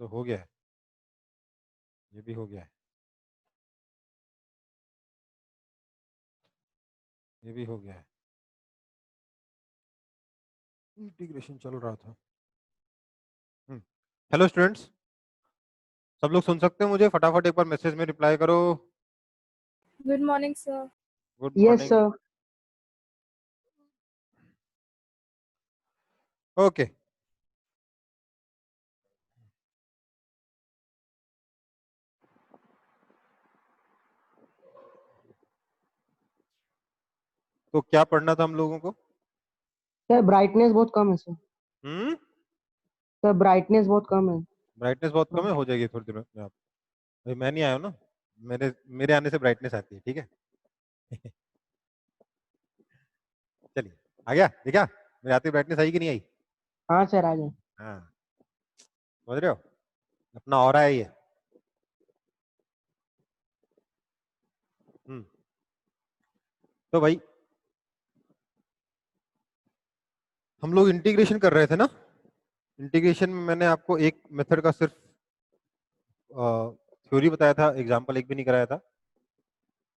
तो हो गया है, ये भी हो गया है, ये भी हो गया है। इंटीग्रेशन चल रहा था। हेलो स्टूडेंट्स, सब लोग सुन सकते हैं मुझे? फटाफट एक बार मैसेज में रिप्लाई करो। Good morning, sir. Good Yes, morning. sir. Okay, तो क्या पढ़ना था हम लोगों को? सर ब्राइटनेस बहुत कम है सर। हम्म, सर ब्राइटनेस बहुत कम है। ब्राइटनेस बहुत कम है, हो जाएगी थोड़ी देर में। आप भाई मैं नहीं आया हूं ना, मेरे मेरे आने से ब्राइटनेस आती है, ठीक है। चलिए, आ गया? देखा मेरे आते ब्राइटनेस आई कि नहीं आई? हाँ सर, आ गए। हाँ, समझ रहे हो, अपना ऑरा है ये। हम्म, तो भाई हम लोग इंटीग्रेशन कर रहे थे ना। इंटीग्रेशन में मैंने आपको एक मेथड का सिर्फ थ्योरी बताया था, एग्जाम्पल एक भी नहीं कराया था।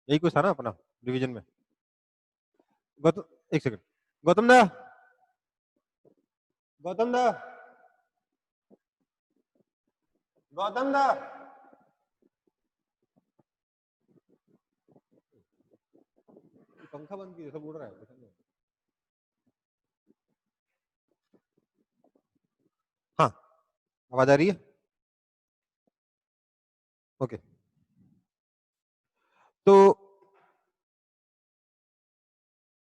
यही कुछ था ना अपना रिवीजन में। गौतम, एक सेकंड, गौतम दा, गौतम दा, गौतम दा, पंखा बंद कीजिए, सब उड़ रहा है। हाँ, आवाज आ रही है? ओके, तो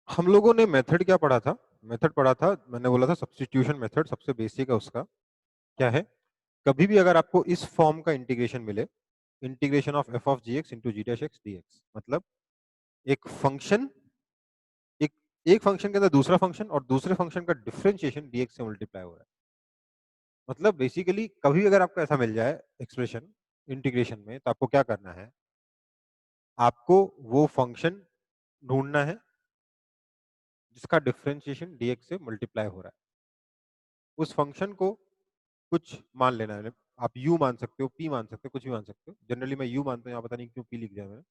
हम लोगों ने मेथड क्या पढ़ा था? मेथड पढ़ा था, मैंने बोला था सब्स्टिट्यूशन मेथड सबसे बेसिक है उसका। क्या है? कभी भी अगर आपको इस फॉर्म का इंटीग्रेशन मिले, integration of F of G X into G dash X D X, मतलब एक फंक्शन, एक एक फंक्शन के अंदर दूसरा फंक्शन और दूसरे फंक्शन का डिफरेंशिएशन डीएक्स से मल्टीप्लाई हो रहा है। मतलब बेसिकली कभी भी अगर आपको ऐसा मिल जाए एक्सप्रेशन इंटीग्रेशन में, तो आपको क्या करना है? आपको वो फंक्शन ढूंढना है जिसका डिफरेंशिएशन डीएक्स से मल्टीप्लाई हो रहा है। उस फंक्शन को कुछ मान लेना है। आप u मान सकते हो, p मान सकते हो, कुछ भी मान सकते हो। जनरली मैं u मानता हूँ, यहाँ पता नहीं क्यों p लिख दिया मैंने।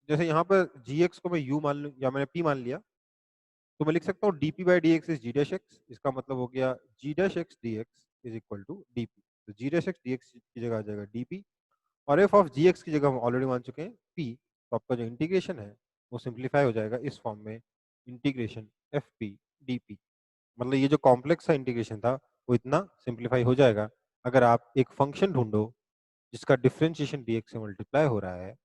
जैसे यहाँ पर gx को मैं u मान लूँ या मैंने p मान लिया, तो मैं लिख सकता हूँ dp by D X is G dash X. इसका मतलब हो गया G dash X D X is equal to dp। तो G dash X D X की जगह आ जाएगा dp, और एफ ऑफ जी एक्स की जगह हम ऑलरेडी मान चुके हैं p। तो आपका जो इंटीग्रेशन है वो सिंप्लीफाई हो जाएगा इस फॉर्म में, integration F P D P. मतलब ये जो कॉम्प्लेक्स सा इंटीग्रेशन था वो इतना सिंप्लीफाई हो जाएगा अगर आप एक फंक्शन ढूंढो जिसका डिफरेंशिएशन dx से मल्टीप्लाई हो रहा है।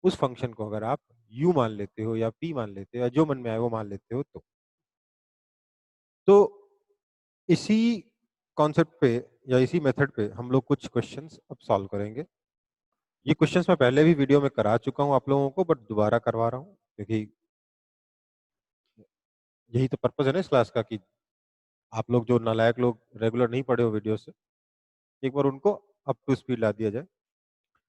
उस फंक्शन को अगर आप u मान लेते हो या p मान लेते हो या जो मन में आए वो मान लेते हो, तो इसी कॉन्सेप्ट पे या इसी मेथड पे हम लोग कुछ क्वेश्चंस अब सॉल्व करेंगे। ये क्वेश्चंस मैं पहले भी वीडियो में करा चुका हूं आप लोगों को, बट दोबारा करवा रहा हूं क्योंकि यही तो पर्पज है ना इस क्लास का, कि आप लोग जो नालायक लोग रेगुलर नहीं पढ़े हो वीडियो से, एक बार उनको अप टू स्पीड ला दिया जाए।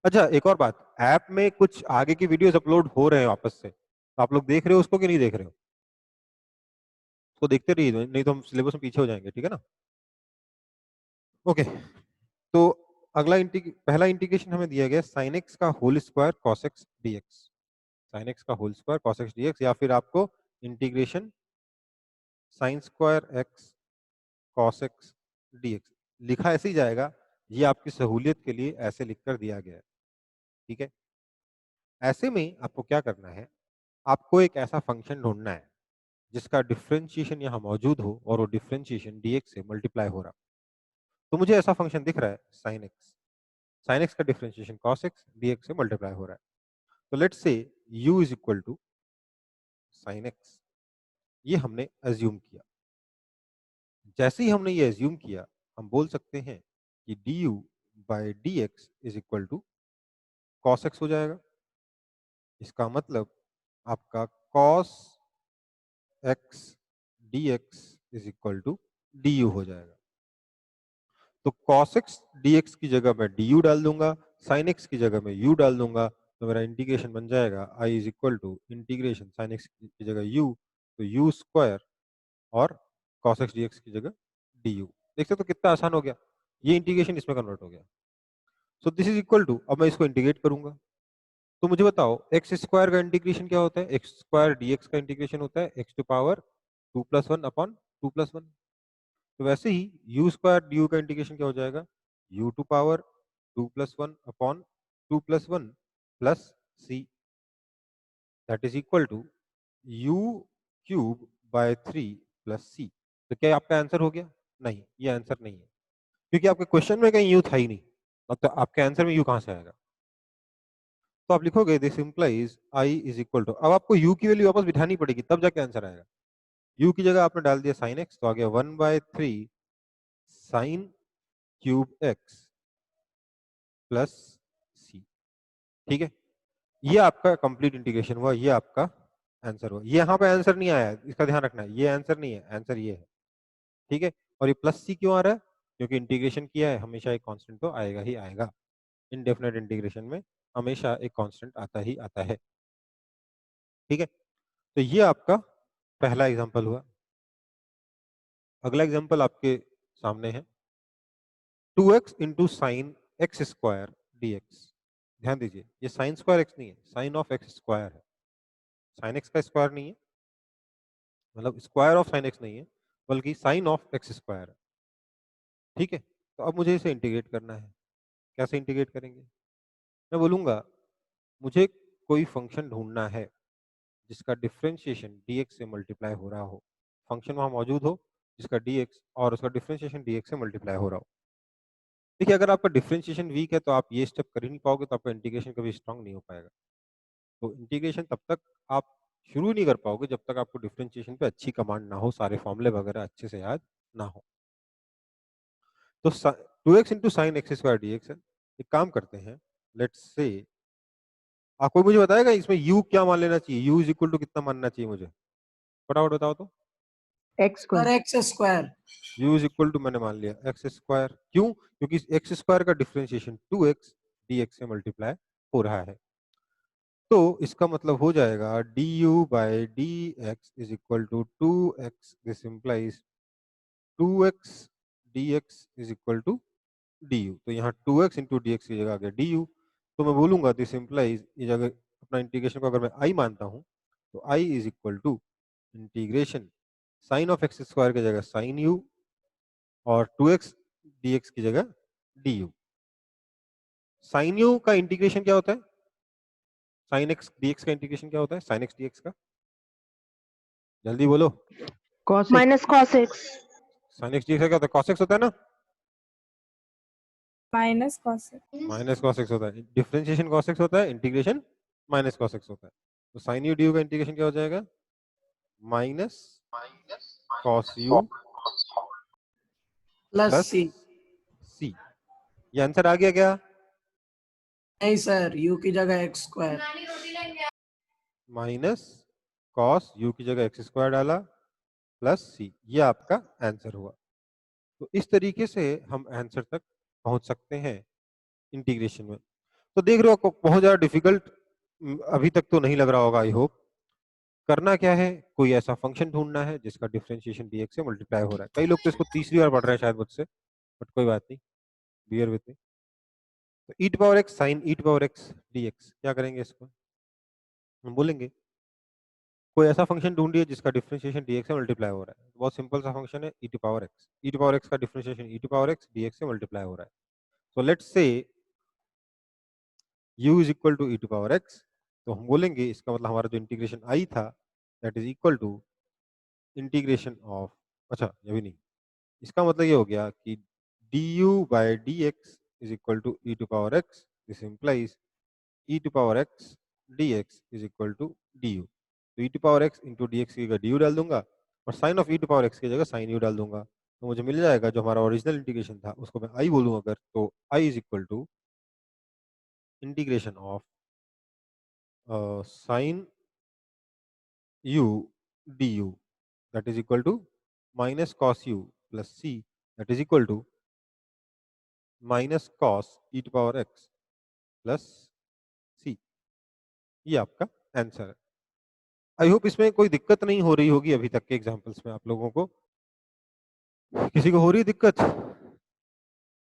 अच्छा, एक और बात, ऐप में कुछ आगे की वीडियोस अपलोड हो रहे हैं वापस से, तो आप लोग देख रहे हो उसको कि नहीं देख रहे हो? उसको देखते रहिए, नहीं तो हम सिलेबस में पीछे हो जाएंगे, ठीक है ना? ओके, तो अगला पहला इंटीग्रेशन हमें दिया गया साइन एक्स का whole square cos X DX. Sine X का whole square cos X DX, या फिर आपको integration sine square X cos X DX लिखा ऐसे ही जाएगा। ये आपकी सहूलियत के लिए ऐसे लिखकर दिया गया है, ठीक है। ऐसे में आपको क्या करना है? आपको एक ऐसा फंक्शन ढूंढना है जिसका डिफरेंशिएशन यहाँ मौजूद हो और वो डिफरेंशिएशन dx से मल्टीप्लाई हो रहा। तो मुझे ऐसा फंक्शन दिख रहा है sin x, sin x का डिफरेंशिएशन cos x dx से मल्टीप्लाई हो रहा है। तो let's say u is equal to sin x, ये हमने एज्यूम किया। जैसे ही हमने ये एज्यूम किया, हम बोल सकते हैं कि du by D X is equal to cos X हो जाएगा। इसका मतलब आपका cos x dx is equal to du हो जाएगा। तो cos x dx की जगह मैं du डाल दूंगा, sin x की जगह मैं u डाल दूंगा, तो मेरा इंटीग्रेशन बन जाएगा i is equal to integration sin x की जगह u, तो u स्क्वायर और cos x dx की जगह du। देख सकते हो कितना आसान हो गया। ये इंटीग्रेशन इसमें कन्वर्ट हो गया। So this is equal to, अब मैं इसको इंटीग्रेट करूंगा तो मुझे बताओ एक्स स्क्वायर का इंटीग्रेशन क्या होता है, एक्स स्क्वायर डीएक्स का इंटीग्रेशन होता है एक्स टू पावर 2+1 अपॉन 2+1। तो वैसे ही यू स्क्वायर डी यू का इंटीग्रेशन क्या हो जाएगा, U to power 2+1 upon 2+1 plus C, that is equal to U cube by 3 plus C. तो क्या आपका आंसर हो गया? नहीं, ये आंसर नहीं है, क्योंकि आपके क्वेश्चन में कहीं यू था ही नहीं। अब तो आपके आंसर में यू कहां से आएगा? तो आप लिखोगे this implies I is equal to, अब आपको यू की वैल्यू वापस बिठानी पड़ेगी तब जाके आंसर आएगा। यू की जगह आपने डाल दिया साइन एक्स, तो आ गया 1/3 sine cube x plus C. ठीक है, ये आपका कंप्लीट इंटीग्रेशन हुआ, ये आपका आंसर हुआ। ये यहाँ पे आंसर नहीं आया है, इसका ध्यान रखना है, ये आंसर नहीं है, आंसर ये है। ठीक है, और ये प्लस सी क्यों आ रहा है? क्योंकि इंटीग्रेशन किया है, हमेशा एक कांस्टेंट तो आएगा ही आएगा। इनडेफिनेट इंटीग्रेशन में हमेशा एक कांस्टेंट आता ही आता है। ठीक है, तो ये आपका पहला एग्जांपल हुआ। अगला एग्जांपल आपके सामने है 2x into sine x square D. ध्यान दीजिए, ये साइन स्क्वायर एक्स नहीं है, साइन ऑफ एक्स स्क्वायर है। साइन एक्स का स्क्वायर नहीं है, मतलब स्क्वायर ऑफ साइन एक्स नहीं है, बल्कि साइन ऑफ एक्स स्क्वायर है। ठीक है, तो अब मुझे इसे इंटीग्रेट करना है। कैसे इंटीग्रेट करेंगे? मैं बोलूंगा मुझे कोई फंक्शन ढूंढना है जिसका डिफरेंशिएशन dx से मल्टीप्लाई हो रहा हो, फंक्शन वहां मौजूद हो जिसका dx और उसका डिफरेंशिएशन dx से मल्टीप्लाई हो रहा हो। देखिए, अगर आपका डिफरेंशिएशन वीक है तो आप ये स्टेप कर ही नहीं पाओगे, तो आपका इंटीग्रेशन कभी स्ट्रांग नहीं हो पाएगा। तो इंटीग्रेशन तब तक आप शुरू नहीं कर पाओगे जब तक आपको डिफरेंशिएशन पे अच्छी कमांड ना हो, सारे फॉर्मूले वगैरह अच्छे से याद ना हो। तो 2x into sine x square D x है। एक काम करते हैं, लेट्स से कोई मुझे बताएगा इसमें u क्या मान लेना चाहिए, u इज इक्वल टू कितना मानना चाहिए मुझे, फटाफट बताओ तो। X sir square. X square. u is equal to मैंने मान लिया एक्स स्क्वायर, क्यों? क्योंकि एक्स स्क्वायर का डिफरेंशिएशन 2x dx से मल्टीप्लाई हो रहा है। तो इसका मतलब हो जाएगा du by D X is equal to 2x, this implies 2x dx is equal to du। तो यहाँ 2x इंटू डी एक्स की जगह आ गया du। तो मैं बोलूंगा दिस इम्प्लाइज, ये जगह अपना इंटीग्रेशन को अगर मैं i मानता हूँ तो i is equal to integration sine of X square की जगह साइन u और 2x dx की जगह du। साइन u का इंटीग्रेशन क्या होता है? साइन एक्स dx का इंटीग्रेशन क्या होता है? साइन एक्स dx का जल्दी बोलो। Cos minus cos x. Sine x dx का क्या होता है? cos x होता है ना, minus cos minus cos x होता है। डिफरेंशिएशन cos x होता है, इंटीग्रेशन माइनस cos x होता है। तो साइन u du का इंटीग्रेशन क्या हो जाएगा? Minus cos u plus plus C. c। ये आंसर आ गया क्या? नहीं सर, यू की जगह X square. Minus cos u की जगह एक्स स्क्वायर डाला प्लस सी, ये आपका आंसर हुआ। तो इस तरीके से हम आंसर तक पहुंच सकते हैं इंटीग्रेशन में। तो देख रहे हो आपको बहुत ज्यादा डिफिकल्ट अभी तक तो नहीं लग रहा होगा, आई होप। करना क्या है, कोई ऐसा फंक्शन ढूंढना है जिसका डिफरेंशिएशन dx से मल्टीप्लाई हो रहा है। कई लोग तो इसको तीसरी बार पढ़ रहे हैं शायद मुझसे, बट कोई बात नहीं, बियर विथ मी। तो e to power x sine e to power x dx, क्या करेंगे इसको? हम बोलेंगे कोई ऐसा फंक्शन ढूंढिए जिसका डिफरेंशिएशन dx से मल्टीप्लाई हो रहा है। बहुत सिंपल सा फंक्शन है e to power x। e to power x का differentiation e to power x dx से मल्टीप्लाई हो रहा है। So let's say u is equal to e to power x। तो हम बोलेंगे इसका मतलब हमारा जो इंटीग्रेशन i था that is equal to integration of, अच्छा ये भी नहीं, इसका मतलब ये हो गया कि du by dx is equal to e to power x, this implies e to power x dx is equal to du। तो e to power x into D X की जगह du डाल दूंगा और sine of e to power x की जगह sign u डाल दूंगा, तो मुझे मिल जाएगा जो हमारा ओरिजिनल इंटीग्रेशन था उसको मैं i बोलूँ अगर, तो i is equal to integration of sine u du that is equal to minus cos u plus c that is equal to minus cos e to power x plus c। ये आपका answer है। I hope इसमें कोई दिक्कत नहीं हो रही होगी अभी तक के एग्जांपल्स में आप लोगों को। किसी को हो रही है दिक्कत?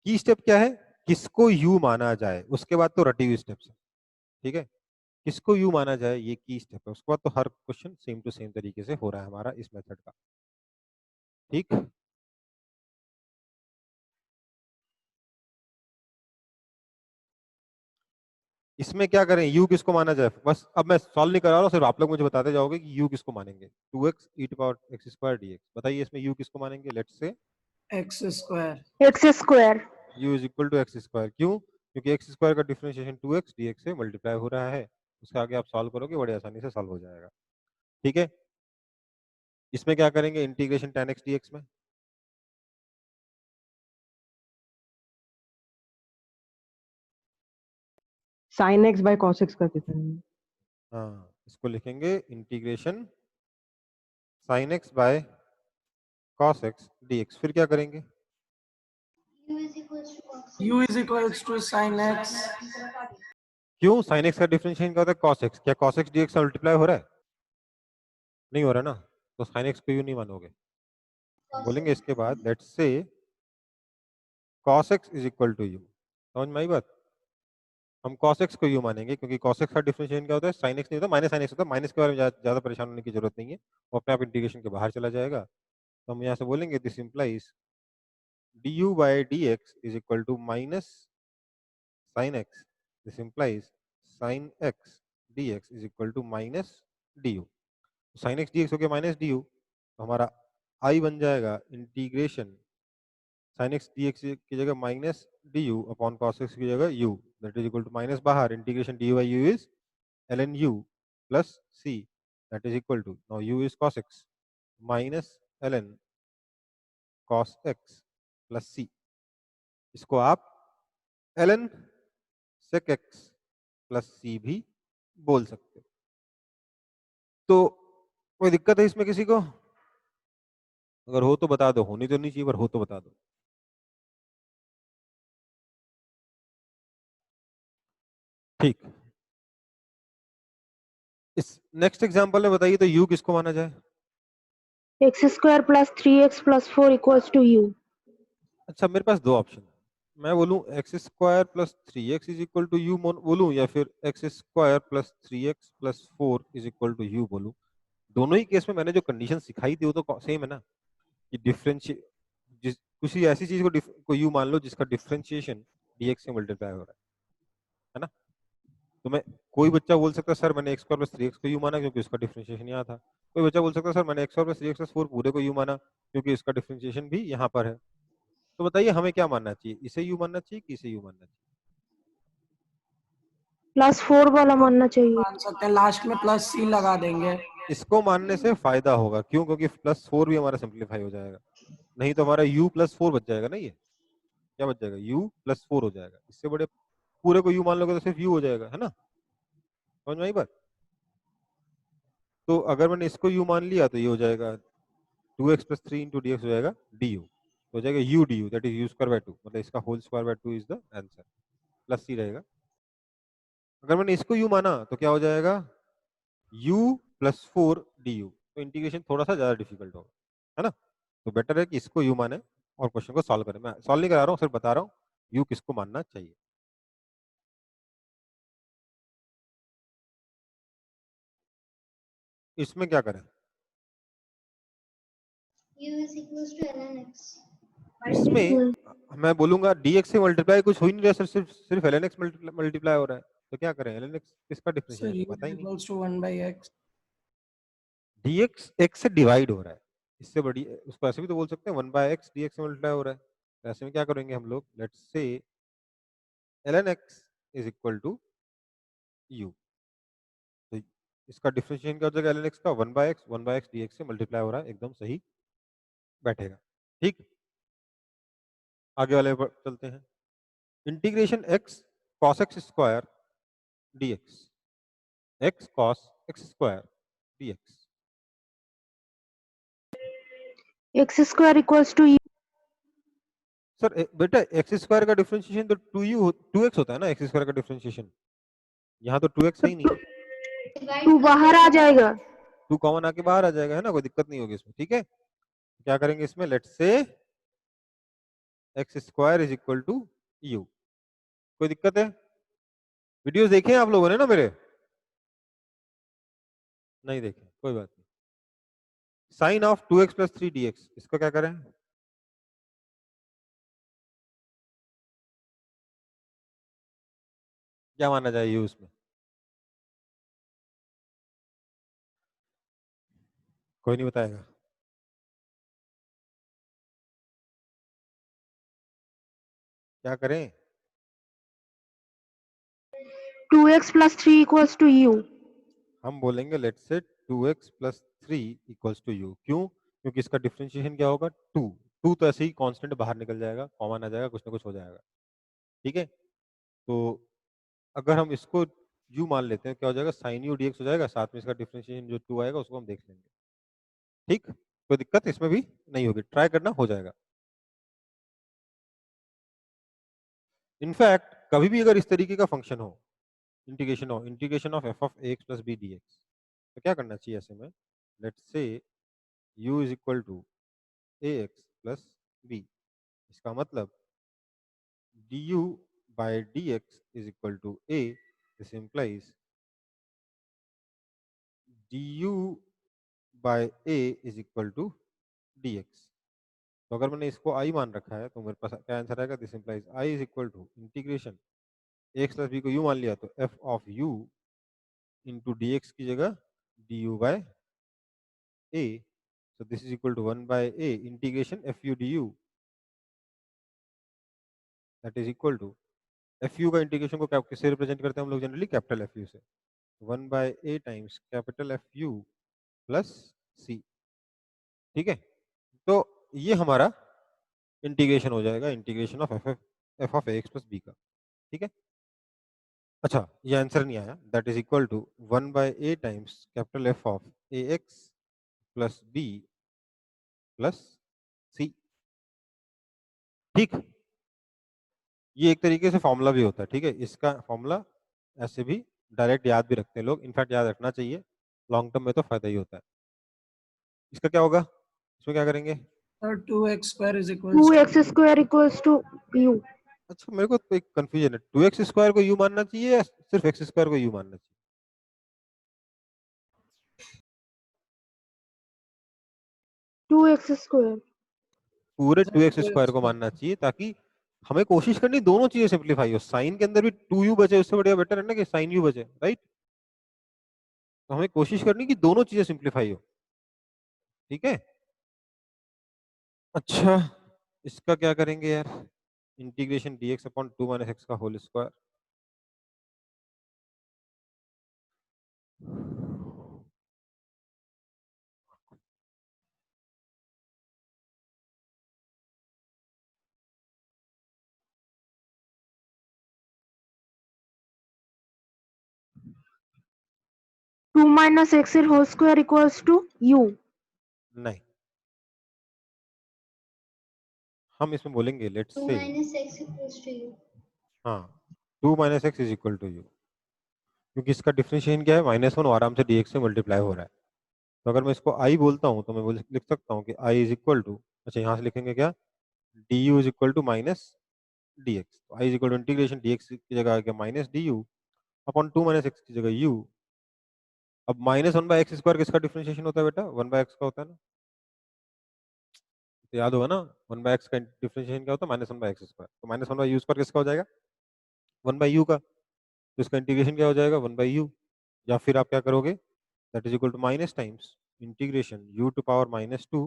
की स्टेप क्या है, किसको यू माना जाए, उसके बाद तो रटी हुई स्टेप्स है, ठीक है, किसको यू माना जाए ये की स्टेप है, उसके बाद तो हर क्वेश्चन सेम टू सेम तरीके से हो रहा है हमारा इस मेथड का, ठीक। इसमें क्या करें, u किसको माना जाए, बस अब मैं सॉल्व नहीं करा रहा हूँ, सिर्फ आप लोग मुझे बताते जाओगे कि u किसको मानेंगे, 2x e to power x square dx, बताइए इसमें u किसको मानेंगे, let's say x square. X square. u is equal to X square, क्यों, क्योंकि एक्स स्क्वायर का डिफरेंशिएशन 2x dx से मल्टीप्लाई हो रहा है, उसके आगे आप सॉल्व करोगे बड़ी आसानी से सॉल्व हो जाएगा, ठीक है। इसमें क्या करेंगे, इंटीग्रेशन tan x dx में, sin x by cos x का कितना है? हाँ इसको लिखेंगे integration sin x by cos x dx, फिर क्या करेंगे, U is equals to sin x. क्यों, sin x का डिफरेंशिएशन क्या होता है cos x, क्या cos x dx से मल्टीप्लाई हो रहा है, नहीं हो रहा ना, तो sin x को यू नहीं मानोगे, बोलेंगे इसके बाद let's say cos x is equal to U, समझ में आई बात, हम cos x को यू मानेंगे क्योंकि cos x का डिफरेंशिएशन क्या होता है, sin x नहीं होता माइनस sin x होता है, माइनस के बारे में ज्यादा परेशान होने की जरूरत नहीं है, वो अपने आप इंटीग्रेशन के बाहर चला जाएगा, तो हम यहाँ से बोलेंगे this implies du by dx is equal to minus sin x, this implies sin x dx is equal to minus du, sin x dx हो गया माइनस du, तो हमारा i बन जाएगा इंटीग्रेशन sin x dx की जगह minus du upon cos x की जगह u, that is equal to minus बाहर integration dy by u is ln u plus c, that is equal to now u is cos x minus ln cos x plus c, इसको आप ln sec x plus C भी बोल सकते हो, तो कोई दिक्कत है इसमें किसी को, अगर हो तो बता दो, होनी तो नहीं चाहिए पर हो तो बता दो, ठीक। इस नेक्स्ट एग्जांपल में बताइए तो u किसको माना जाए, X square plus 3x plus 4 equals to U. अच्छा मेरे पास दो ऑप्शन है, मैं बोलूं X square plus 3x is equal to U बोलूं, या फिर X square plus 3x plus 4 is equal to U बोलूं, दोनों ही केस में मैंने जो कंडीशन सिखाई थी वो तो सेम है ना, कि डिफरेंशिएट जिस किसी ऐसी चीज को यू मान लो जिसका डिफरेंशिएशन dx से मल्टीप्लाई हो रहा है ना, तो मैं कोई बच्चा बोल सकता है सर मैंने एक्स स्क्वायर प्लस 3x को यू माना क्योंकि उसका डिफरेंशिएशन यहाँ था, कोई बच्चा बोल सकता है सर मैंने x square plus 3x plus 4 पूरे को यू माना क्योंकि इसका डिफरेंशिएशन भी यहाँ पर है, तो बताइए हमें क्या मानना चाहिए, इसे यू मानना चाहिए कि इसे यू मानना चाहिए, प्लस 4 वाला मानना चाहिए। मान सकते हैं, लास्ट में प्लस सी लगा देंगे. इसको मानने से फायदा होगा, क्यों, क्योंकि प्लस 4 भी हमारा सिंप्लीफाई हो जाएगा, नहीं तो हमारा u प्लस 4 बच जाएगा ना, ये क्या बच जाएगा, u प्लस 4 हो जाएगा, इससे बड़े पूरे को u मान लोगे तो सिर्फ u हो जाएगा, है ना, समझ में आई बात, तो अगर मैंने इसको u मान लिया तो ये हो जाएगा 2x plus 3 into D x हो जाएगा du, तो हो जाएगा u du, that is u square by 2, मतलब इसका whole square by 2 is the answer, plus c रहेगा, अगर मैंने इसको u माना तो क्या हो जाएगा u प्लस 4 du, तो इंटीग्रेशन थोड़ा सा ज्यादा डिफिकल्ट होगा, है ना, तो बेटर है कि इसको u माने और क्वेश्चन को सॉल्व करें, मैं सॉल्व नहीं करा रहा हूँ सिर्फ बता रहा हूँ u किसको मानना चाहिए। इसमें क्या करें, U is equals to ln x. इसमें मैं बोलूंगा dx से मल्टीप्लाई कुछ हो ही नहीं रहा, सिर्फ ln x मल्टीप्लाई हो रहा है, तो क्या करें, ln x किसका Sir, डिफरेंशिएशन U पता ही is नहीं, equals to 1 by x. dx x से डिवाइड हो रहा है, इससे बड़ी उसको ऐसे भी तो बोल सकते हैं 1 बाय x dx से मल्टीप्लाई हो रहा है, तो ऐसे में क्या करेंगे हम लोग, let's say ln x is equal to u, तो इसका डिफरेंशिएशन क्या हो जाएगा ln x का 1 बाय x dx से मल्टीप्लाई हो रहा है, एकदम सही बैठेगा, ठीक। आगे वाले पर चलते हैं, integration x cos x square dx, x cos x square dx, X square equals to U. Sir बेटा एक्स स्क्वायर का डिफरेंशिएशन तो 2x होता है ना, एक्स स्क्वायर का डिफरेंशिएशन, यहाँ तो 2x है ही नहीं, टू बाहर आ जाएगा। 2 कॉमन आके बाहर आ जाएगा, है ना, कोई दिक्कत नहीं होगी इसमें, ठीक है, क्या करेंगे इसमें, let's say X square is equal to U. कोई दिक्कत है? वीडियोस देखे हैं आप लोगों ने ना मेरे? नहीं देखे, कोई बात नहीं। Sign of 2x plus 3 dx, इसका क्या करें? क्या माना जाए यू उसमें? कोई नहीं बताएगा। क्या करें? 2x plus 3 equals to u. हम बोलेंगे let's say 2x plus 3 equals to you. क्यों? क्योंकि इसका डिफरेंशिएशन क्या होगा? 2। 2 तो ऐसे ही कांस्टेंट बाहर निकल जाएगा, कॉमन आ जाएगा, कुछ ना कुछ हो जाएगा। ठीक है, तो अगर हम इसको u मान लेते हैं, क्या हो जाएगा? साइन u dx हो जाएगा, साथ में इसका डिफरेंशिएशन जो 2 आएगा उसको हम देख लेंगे। ठीक, कोई दिक्कत इसमें भी नहीं होगी, ट्राई करना, हो जाएगा। इनफैक्ट कभी भी अगर इस तरीके का फंक्शन हो, integration of f of ax plus b dx, तो क्या करना चाहिए ऐसे में? Let's say u is equal to ax plus b। इसका मतलब du by dx is equal to a. This implies du by a is equal to dx। तो अगर मैंने इसको i मान रखा है तो मेरे पास क्या आंसर आएगा? This implies i is equal to integration x plus B को u मान लिया तो f of u into D X की जगह du by a। So this is equal to 1 by a integration F U D U, that is equal to F U का integration को किससे represent करते हैं हम लोग जनरली? कैपिटल एफ यू से। 1 by a times capital F U plus C. ठीक है, तो ये हमारा इंटीग्रेशन हो जाएगा, integration of F of X plus B का। ठीक है, अच्छा ये आंसर नहीं आया। That is equal to 1 by a times capital F of A X plus B plus C. ठीक, ये एक तरीके से फॉर्मूला भी होता है। ठीक है, इसका फॉर्मूला ऐसे भी डायरेक्ट याद भी रखते हैं लोग, इनफैक्ट याद रखना चाहिए, लॉन्ग टर्म में तो फायदा ही होता है। इसका क्या होगा? इसमें क्या करेंगे? Sir, 2x square is equals to 2x square equals to u. अच्छा मेरे को तो एक कंफ्यूजन है, 2x स्क्वायर को u मानना चाहिए या सिर्फ x स्क्वायर को u मानना चाहिए? 2x square. पूरे Sir, 2x 2x स्क्वायर को square. मानना चाहिए, ताकि हमें कोशिश करनी दोनों चीजें सिंप्लीफाई हो। साइन के अंदर भी 2u बचे, उससे बढ़िया बेटर है ना कि साइन u बचे, राइट? तो हमें कोशिश करनी कि दोनों चीजें सिंप्लीफाई हो। ठीक है, अच्छा इसका क्या करेंगे यार? Integration dx upon 2 minus X का whole square. Two minus x whole square equals to u. नहीं, हम इसमें बोलेंगे लेट्स 2 से, minus x equals to u. हाँ 2 minus X is equal to U, क्योंकि इसका डिफरेंशिएशन क्या है? -1, और आराम से dx से मल्टीप्लाई हो रहा है। तो अगर मैं इसको i बोलता हूँ तो मैं लिख सकता हूँ कि i इज इक्वल टू, अच्छा यहाँ से लिखेंगे क्या? du is equal to minus dx। तो i is equal to integration dx की जगह आ गया minus du upon 2 minus X की जगह u। अब -1 बाय एक्स स्क्वायर किसका डिफरेंशिएशन होता है बेटा? 1 बाय एक्स का होता है ना, तो याद होगा ना 1 बाय एक्स का डिफरेंशिएशन क्या होता है? -1 बाय एक्स स्क्वायर। तो -1 बाय यू स्क्वायर किसका हो जाएगा? 1 बाय यू का। तो इसका इंटीग्रेशन क्या हो जाएगा? 1 बाय यू। या फिर आप क्या करोगे? That is equal to minus times integration u to power -2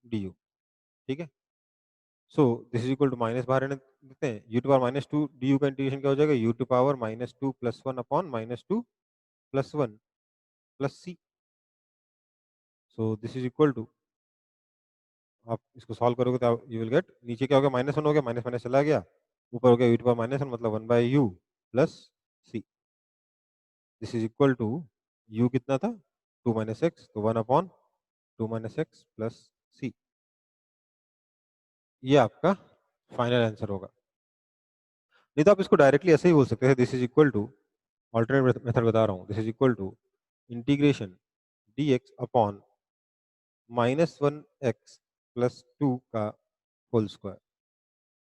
du। ठीक है, so this is equal to minus बाहर रहने देते हैं, u टू पावर -2 du का इंटीग्रेशन क्या हो जाएगा? u to power -2 plus 1 upon -2 plus 1 plus c। So this is equal to, आप इसको सॉल्व करोगे तो यू विल गेट, नीचे क्या हो गया? -1 हो गया, माइनस माइनस चला गया, ऊपर हो गया u टू पावर -1 मतलब 1 by U plus C. This is equal to, u कितना था? 2 माइनस एक्स, तो 1 upon 2 minus X plus C. ये आपका फाइनल आंसर होगा। नहीं तो आप इसको डायरेक्टली ऐसे ही बोल सकते हैं, this is equal to, alternate method बता रहा हूँ, this is equal to integration dx upon -1 X plus 2 का होल स्क्वायर।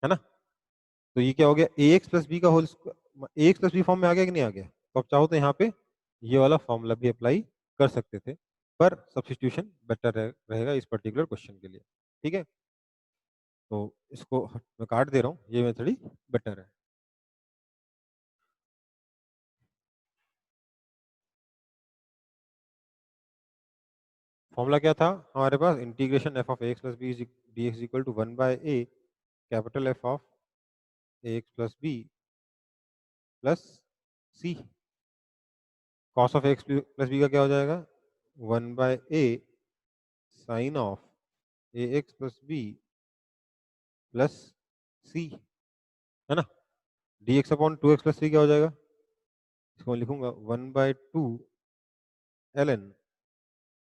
है ना। तो ये क्या हो गया, ए एक्स प्लस बी का होल, ए एक्स प्लस बी फॉर्म में आ गया कि नहीं आ गया। तो आप चाहो तो यहाँ पे ये वाला फॉर्मूला भी अप्लाई कर सकते थे, पर सब्स्टिट्यूशन बेटर रहेगा इस पर्टिकुलर क्वेश्चन के लिए। ठीक है, तो इसको मैं काट दे रहा हूँ, ये मेथड ही बेटर है। फॉर्मूला क्या था हमारे पास, integration F of A X plus B D X equal to 1/a capital F of A X plus B plus C. Cos of X plus B का क्या हो जाएगा, 1/a sine of A X plus B plus C, है ना। D x upon 2x plus 3 क्या हो जाएगा, इसको मैं लिखूंगा 1/2 ln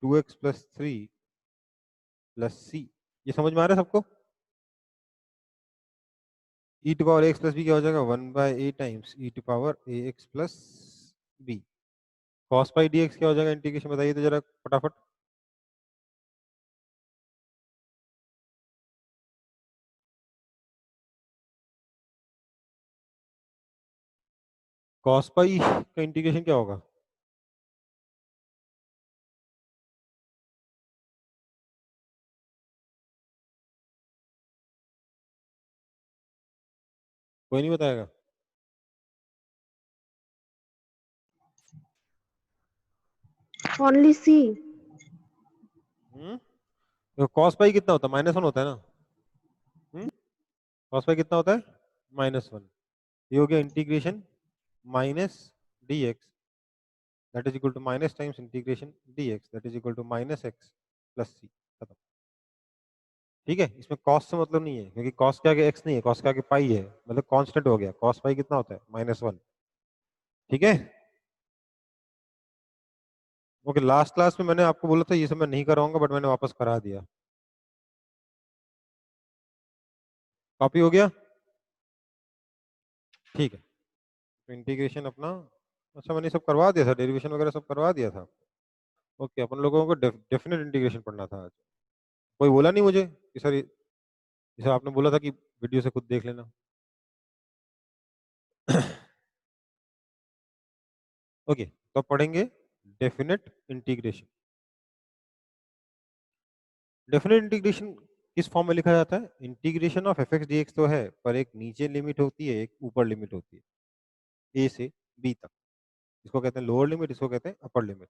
2x plus 3 plus C. ये समझ में आ रहा है सबको। e to power X plus B क्या हो जाएगा, 1/a times e to power A X plus B. Cos pi D X क्या हो जाएगा, इंटीग्रेशन बताइए तो जरा फटाफट। कॉस पाई का इंटीग्रेशन क्या होगा, कोई नहीं बताएगा। Only C. तो कॉस पाई कितना होता है, -1 होता है ना। कॉस पाई कितना होता है, -1। ये हो गया integration minus D X that is equal to minus times integration D X that is equal to minus X plus C, खत्म। ठीक है, इसमें कॉस से मतलब नहीं है, क्योंकि कॉस के आगे एक्स नहीं है, कॉस के आगे पाई है, मतलब कांस्टेंट हो गया। कॉस पाई कितना होता है, -1। ठीक है, ओके। लास्ट क्लास में मैंने आपको बोला था ये सब मैं नहीं कराऊंगा, बट मैंने वापस करा दिया। कॉपी हो गया, ठीक है। तो इंटीग्रेशन अपना, अच्छा मैंने सब करवा दिया था, डेरिवेशन वगैरह सब करवा दिया था। ओके, अपन लोगों को डेफिनेट इंटीग्रेशन पढ़ना था आज। कोई बोला नहीं मुझे कि सर जैसे आपने बोला था कि वीडियो से खुद देख लेना। ओके, तो अब पढ़ेंगे डेफिनेट इंटीग्रेशन। डेफिनेट इंटीग्रेशन किस फॉर्म में लिखा जाता है, integration of F X D x तो है, पर एक नीचे लिमिट होती है, एक ऊपर लिमिट होती है, ए से बी तक। इसको कहते हैं लोअर लिमिट, इसको कहते हैं अपर लिमिट।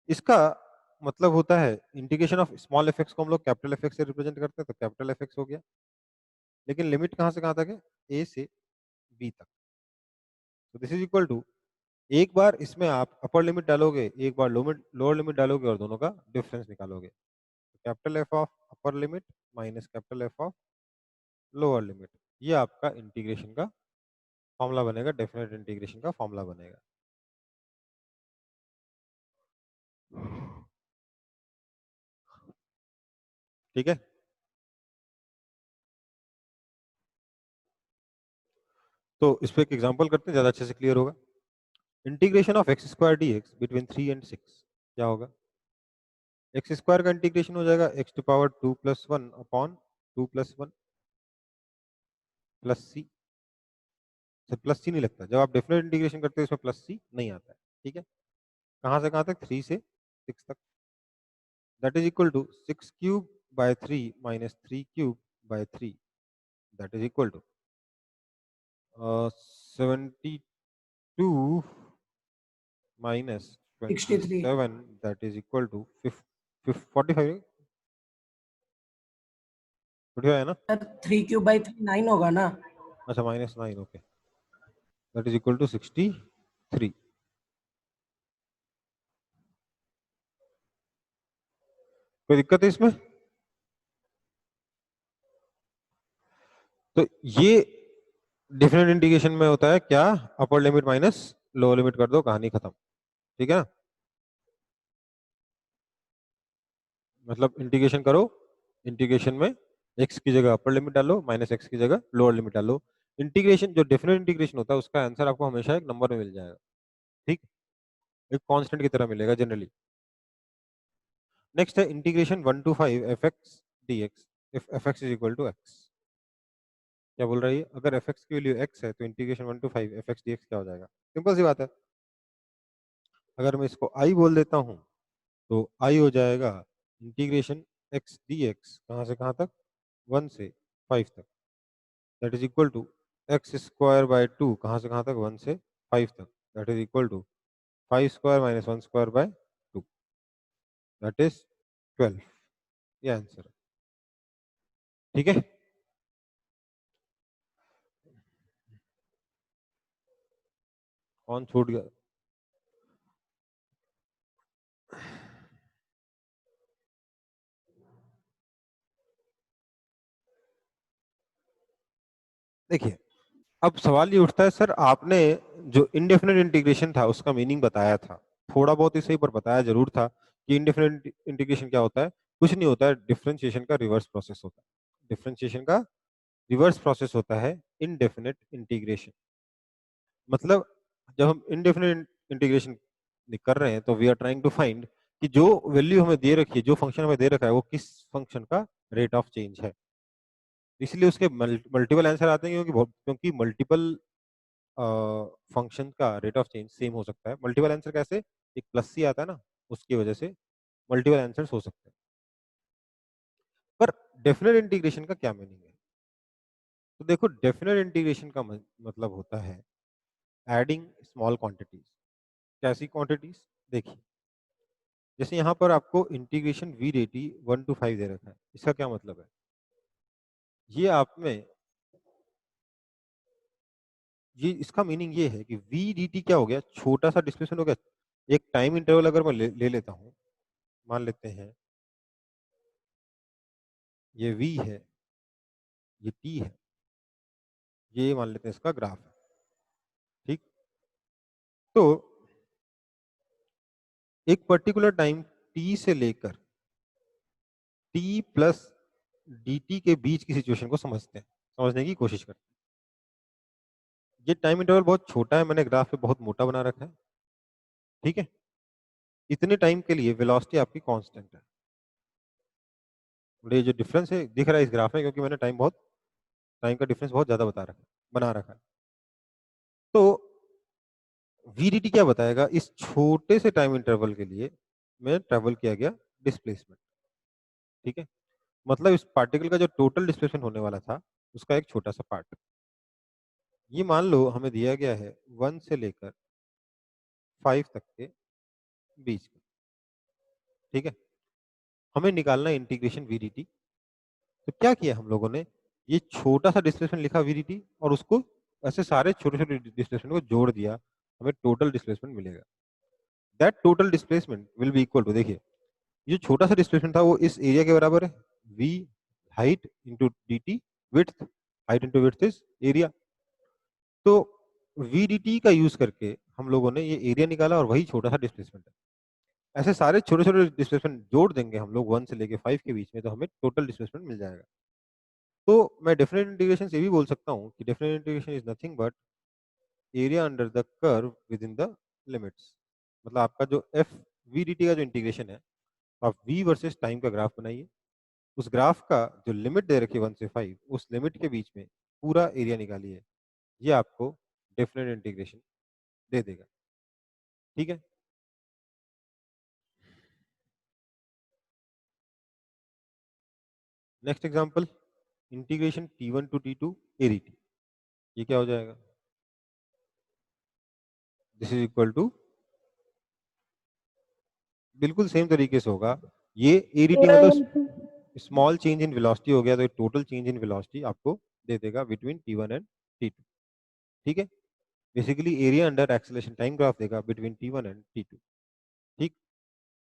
इसका मतलब होता है integration of small F x को हम लोग कैपिटल एफ एक्स से रिप्रेजेंट करते हैं, तो कैपिटल एफ एक्स हो गया। लेकिन लिमिट कहाँ से कहाँ तक है, ए से बी तक। तो दिस इज इक्वल टू, एक बार इसमें आप अपर लिमिट डालोगे, एक बार लोअर लिमिट डालोगे, और दोनों का डिफरेंस निकालोगे। Capital F of upper limit minus capital F of lower limit, ये आपका इंटीग्रेशन का फॉर्मूला बनेगा, डेफिनेट इंटीग्रेशन का फॉर्मूला बनेगा। ठीक है, तो इस पे एक एग्जांपल करते हैं, ज्यादा अच्छे से क्लियर होगा। Integration of X square D x between 3 and 6 क्या होगा, एक्स स्क्वायर का इंटीग्रेशन हो जाएगा X to power 2 + 1 upon 2 + 1 plus C. Plus C नहीं लगता, जब आप डेफिनेट इंटीग्रेशन करते हो इसमें प्लस सी नहीं आता है। ठीक है, कहाँ से कहाँ तक, 3 से 6 तक। That is equal to 6³/3 minus 3³/3 that is equal to 72 minus 63 27 that is equal to 45 है ना। सर 3³/3 9 होगा ना। अच्छा -9, okay, that is equal to 63। कोई दिक्कत है इसमें, तो ये डिफरेंट इंटीग्रेशन में होता है क्या, अपर लिमिट माइनस लोअर लिमिट कर दो, कहानी खत्म। ठीक है ना, मतलब इंटीग्रेशन करो, इंटीग्रेशन में x की जगह अपर लिमिट डालो, माइनस x की जगह लोअर लिमिट डालो। इंटीग्रेशन जो डेफिनेट इंटीग्रेशन होता है उसका आंसर आपको हमेशा एक नंबर में मिल जाएगा। ठीक, एक कांस्टेंट की तरह मिलेगा जनरली। नेक्स्ट है integration 1 to 5 F X D X if F X is equal to X. क्या बोल रही है, अगर एफ एक्स की वैल्यू एक्स है तो integration 1 to 5 F X D X क्या हो जाएगा? सिंपल सी बात है। अगर मैं इसको आई बोल देता हूँ तो आई हो जाएगा इंटीग्रेशन एक्स डी एक्स, कहाँ से कहाँ तक? 1 से 5 तक, that is equal to X square by 2, कहाँ से कहाँ तक? 1 से 5 तक, that is equal to 5 square minus 1 square by 2, that is 12। ये आंसर है, ठीक है। कौन छूट गया? देखिए, अब सवाल ये उठता है, सर आपने जो इंडेफिनिट इंटीग्रेशन था उसका मीनिंग बताया था, थोड़ा बहुत ही सही पर बताया जरूर था कि इंडेफिनिट इंटीग्रेशन क्या होता है। कुछ नहीं होता है, डिफरेंशिएशन का रिवर्स प्रोसेस होता है। डिफरेंशिएशन का रिवर्स प्रोसेस होता है इनडेफिनिट इंटीग्रेशन। मतलब जब हम इनडेफिनिट इंटीग्रेशन कर रहे हैं तो we are trying to find कि जो वैल्यू हमें दे रखी है, जो फंक्शन हमें दे रखा है, वो किस फंक्शन का रेट ऑफ चेंज है। इसलिए उसके मल्टीपल आंसर आते हैं, क्योंकि मल्टीपल फंक्शन का रेट ऑफ चेंज सेम हो सकता है। मल्टीपल आंसर कैसे? एक प्लस सी आता है ना, उसकी वजह से मल्टीपल आंसर्स हो सकते हैं। पर डेफिनेट इंटीग्रेशन का क्या मीनिंग है? तो देखो, डेफिनेट इंटीग्रेशन का मतलब होता है एडिंग स्मॉल क्वांटिटीज। कैसी क्वांटिटीज? देखिए, जैसे यहाँ पर आपको integration V D T 1 to 5 दे रखा है, इसका क्या मतलब है? ये आप में ये इसका मीनिंग ये है कि वी डी टी क्या हो गया? छोटा सा डिस्प्लेसमेंट हो गया। एक टाइम इंटरवल अगर मैं ले लेता हूँ, मान लेते हैं ये v है, ये t है, ये मान लेते हैं इसका ग्राफ है, ठीक। तो एक पर्टिकुलर टाइम t से लेकर t प्लस dt के बीच की सिचुएशन को समझते हैं, समझने की कोशिश करते हैं। ये टाइम इंटरवल बहुत छोटा है, मैंने ग्राफ पे बहुत मोटा बना रखा है, ठीक है। इतने टाइम के लिए वेलोसिटी आपकी कांस्टेंट है। ये जो डिफरेंस है दिख रहा है इस ग्राफ में, क्योंकि मैंने टाइम का डिफरेंस बहुत ज्यादा बना रखा है। तो VDT क्या बताएगा? इस छोटे से टाइम इंटरवल के लिए में ट्रेवल किया गया डिस्प्लेसमेंट, ठीक है। मतलब इस पार्टिकल का जो टोटल डिस्प्लेसमेंट होने वाला था उसका एक छोटा सा पार्ट। ये मान लो हमें दिया गया है 1 से लेकर 5 तक के बीच में, ठीक है। हमें निकालना है इंटीग्रेशन VDT। तो क्या किया हम लोगों ने? ये छोटा सा डिस्प्लेसमेंट लिखा VDT और उसको ऐसे सारे छोटे छोटे डिस्प्लेसमेंट को जोड़ दिया, हमें टोटल डिस्प्लेसमेंट मिलेगा। That total displacement will be equal to, देखिए ये छोटा सा डिस्प्लेसमेंट था वो इस एरिया के बराबर है, v height into D T width, height into width is area. तो VDT का यूज करके हम लोगों ने ये एरिया निकाला और वही छोटा सा डिस्प्लेसमेंट है। ऐसे सारे छोटे छोटे डिस्प्लेसमेंट जोड़ देंगे हम लोग 1 से लेके 5 के बीच में, तो हमें टोटल डिस्प्लेसमेंट मिल जाएगा। तो मैं डेफिनेट इंटीग्रेशन से भी बोल सकता हूँ कि definite integration is nothing but area under the curve with in the limits. मतलब आपका जो एफ VDT का जो इंटीग्रेशन है, आप v वर्सेस टाइम का ग्राफ बनाइए, उस ग्राफ का जो लिमिट दे रखी है 1 से 5, उस लिमिट के बीच में पूरा एरिया निकालिए, ये आपको डेफिनेट इंटीग्रेशन दे देगा, ठीक है। Next example, integration t1 to t2 ADT, ये क्या हो जाएगा? दिस इज इक्वल टू, बिल्कुल सेम तरीके से होगा। ये ADT मतलब स्मॉल चेंज इन वेलोसिटी हो गया, तो टोटल चेंज इन वेलोसिटी आपको दे देगा बिटवीन t1 एंड t2, ठीक है। Basically area under acceleration time graph देगा बिटवीन t1 एंड t2, ठीक।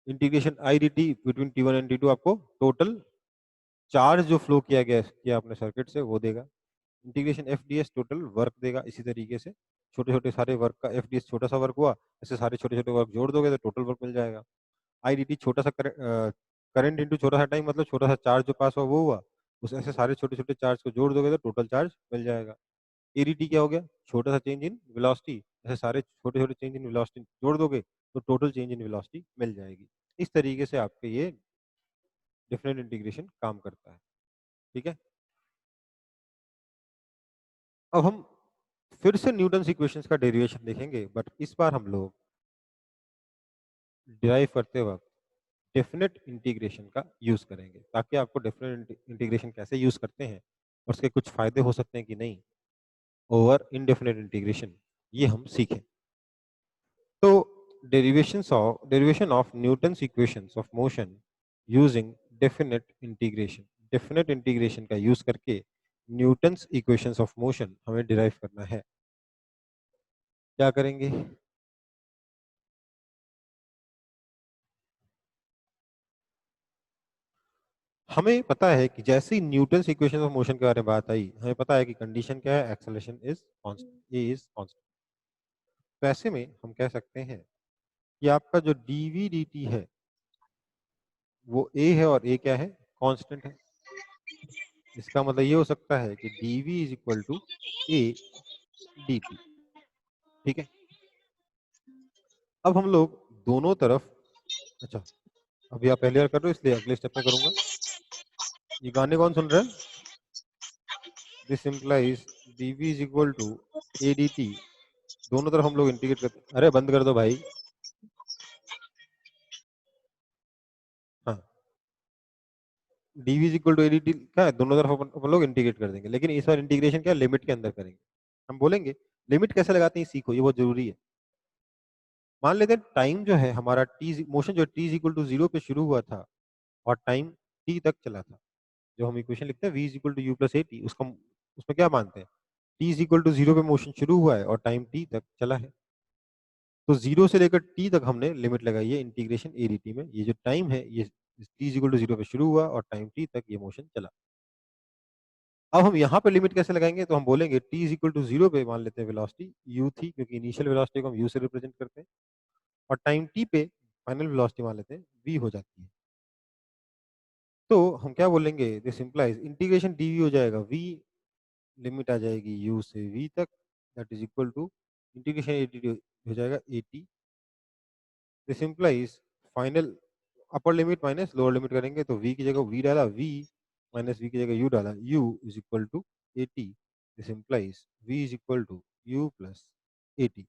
Integration IDT between t1 and t2 आपको टोटल चार्ज जो फ्लो किया अपने सर्किट से वो देगा। इंटीग्रेशन FDS टोटल वर्क देगा। इसी तरीके से छोटे छोटे सारे वर्क का FDS छोटा सा वर्क हुआ, ऐसे सारे छोटे छोटे वर्क जोड़ दोगे तो टोटल वर्क मिल जाएगा। IDT छोटा सा करंट इंटू छोटा सा टाइम, मतलब छोटा सा चार्ज जो पास हुआ वो हुआ, उस ऐसे सारे छोटे छोटे चार्ज को जोड़ दोगे तो टोटल चार्ज मिल जाएगा। ADT क्या हो गया? छोटा सा चेंज इन वेलोसिटी, ऐसे सारे छोटे छोटे चेंज इन वेलोसिटी जोड़ दोगे तो टोटल चेंज इन वेलोसिटी मिल जाएगी। इस तरीके से आपके ये डिफरेंट इंटीग्रेशन काम करता है, ठीक है। अब हम फिर से न्यूटन इक्वेशंस का डेरिवेशन देखेंगे, बट इस बार हम लोग डिराइव करते वक्त डेफिनेट इंटीग्रेशन का यूज करेंगे, ताकि आपको डेफिनेट इंटीग्रेशन कैसे यूज करते हैं और उसके कुछ फायदे हो सकते हैं कि नहीं ओवर इनडेफिनेट इंटीग्रेशन, ये हम सीखें। तो derivation of Newton's equations of motion using definite integration का यूज करके न्यूटन्स इक्वेशंस ऑफ मोशन हमें डिराइव करना है। क्या करेंगे? हमें पता है कि जैसे ही न्यूटन्स इक्वेशन ऑफ मोशन के बारे में बात आई, हमें पता है कि कंडीशन क्या है, acceleration is constant, A is constant. तो ऐसे में हम कह सकते हैं कि आपका जो dv dt है वो a है और a क्या है, कांस्टेंट है। इसका मतलब ये हो सकता है कि dv is equal to a dt। ठीक है, अब हम लोग दोनों तरफ, अच्छा अभी आप पहली बार कर रहे हो इसलिए अगले स्टेप में करूंगा। ये गाने कौन सुन रहे हैं? This implies dv is equal to a dt। दोनों तरफ हम लोग इंटीग्रेट करते, अरे बंद कर दो भाई। हाँ, dv is equal to a dt क्या है, दोनों तरफ अपन लोग इंटीग्रेट कर देंगे, लेकिन इस बार इंटीग्रेशन क्या लिमिट के अंदर करेंगे। हम बोलेंगे लिमिट कैसे लगाते हैं सीखो, ये बहुत जरूरी है। मान लेते हैं टाइम जो है हमारा टी मोशन जो टी इज इक्वल टू 0 पे शुरू हुआ था और टाइम टी तक चला था। जो हम इक्वेशन लिखते हैं v is equal to you plus A T, उसका उसमें क्या मानते हैं, टी इज इक्वल टू 0 पे मोशन शुरू हुआ है और टाइम टी तक चला है। तो 0 से लेकर टी तक हमने लिमिट लगाई है इंटीग्रेशन ए डी टी में। ये जो टाइम है ये टी इज इक्वल टू 0 पे शुरू हुआ और टाइम टी तक ये मोशन चला। अब हम यहाँ पे लिमिट कैसे लगाएंगे, तो हम बोलेंगे t इज इक्वल टू 0 पे मान लेते हैं वेलोसिटी u थी, क्योंकि इनिशियल वेलोसिटी को हम u से रिप्रेजेंट करते हैं, और टाइम t पे फाइनल वेलोसिटी मान लेते हैं v हो जाती है। तो हम क्या बोलेंगे, दिस इंप्लाइज इंटीग्रेशन dv हो जाएगा v, लिमिट आ जाएगी u से v तक, that is equal to integration AT हो जाएगा 80। This implies final upper limit minus lower limit करेंगे तो v की जगह v डाला, v माइनस v की जगह u डाला, u is equal to 80। This implies v is equal to u plus 80।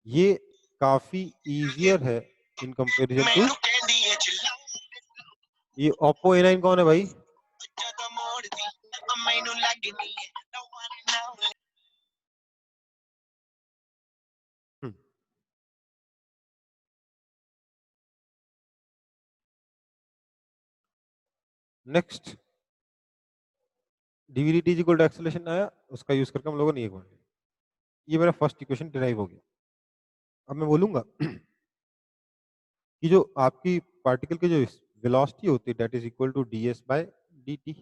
ये काफी इजियर है इन कंपैरिजन टू, ये ओप्पो A9 कौन है भाई? Next DVDT is equal to acceleration आया, उसका यूज करके हम लोगों ने ये कर लिया। ये मेरा फर्स्ट इक्वेशन डिराइव हो गया। अब मैं बोलूंगा कि जो आपकी पार्टिकल की जो वेलोसिटी होती है that is equal to ds by dt।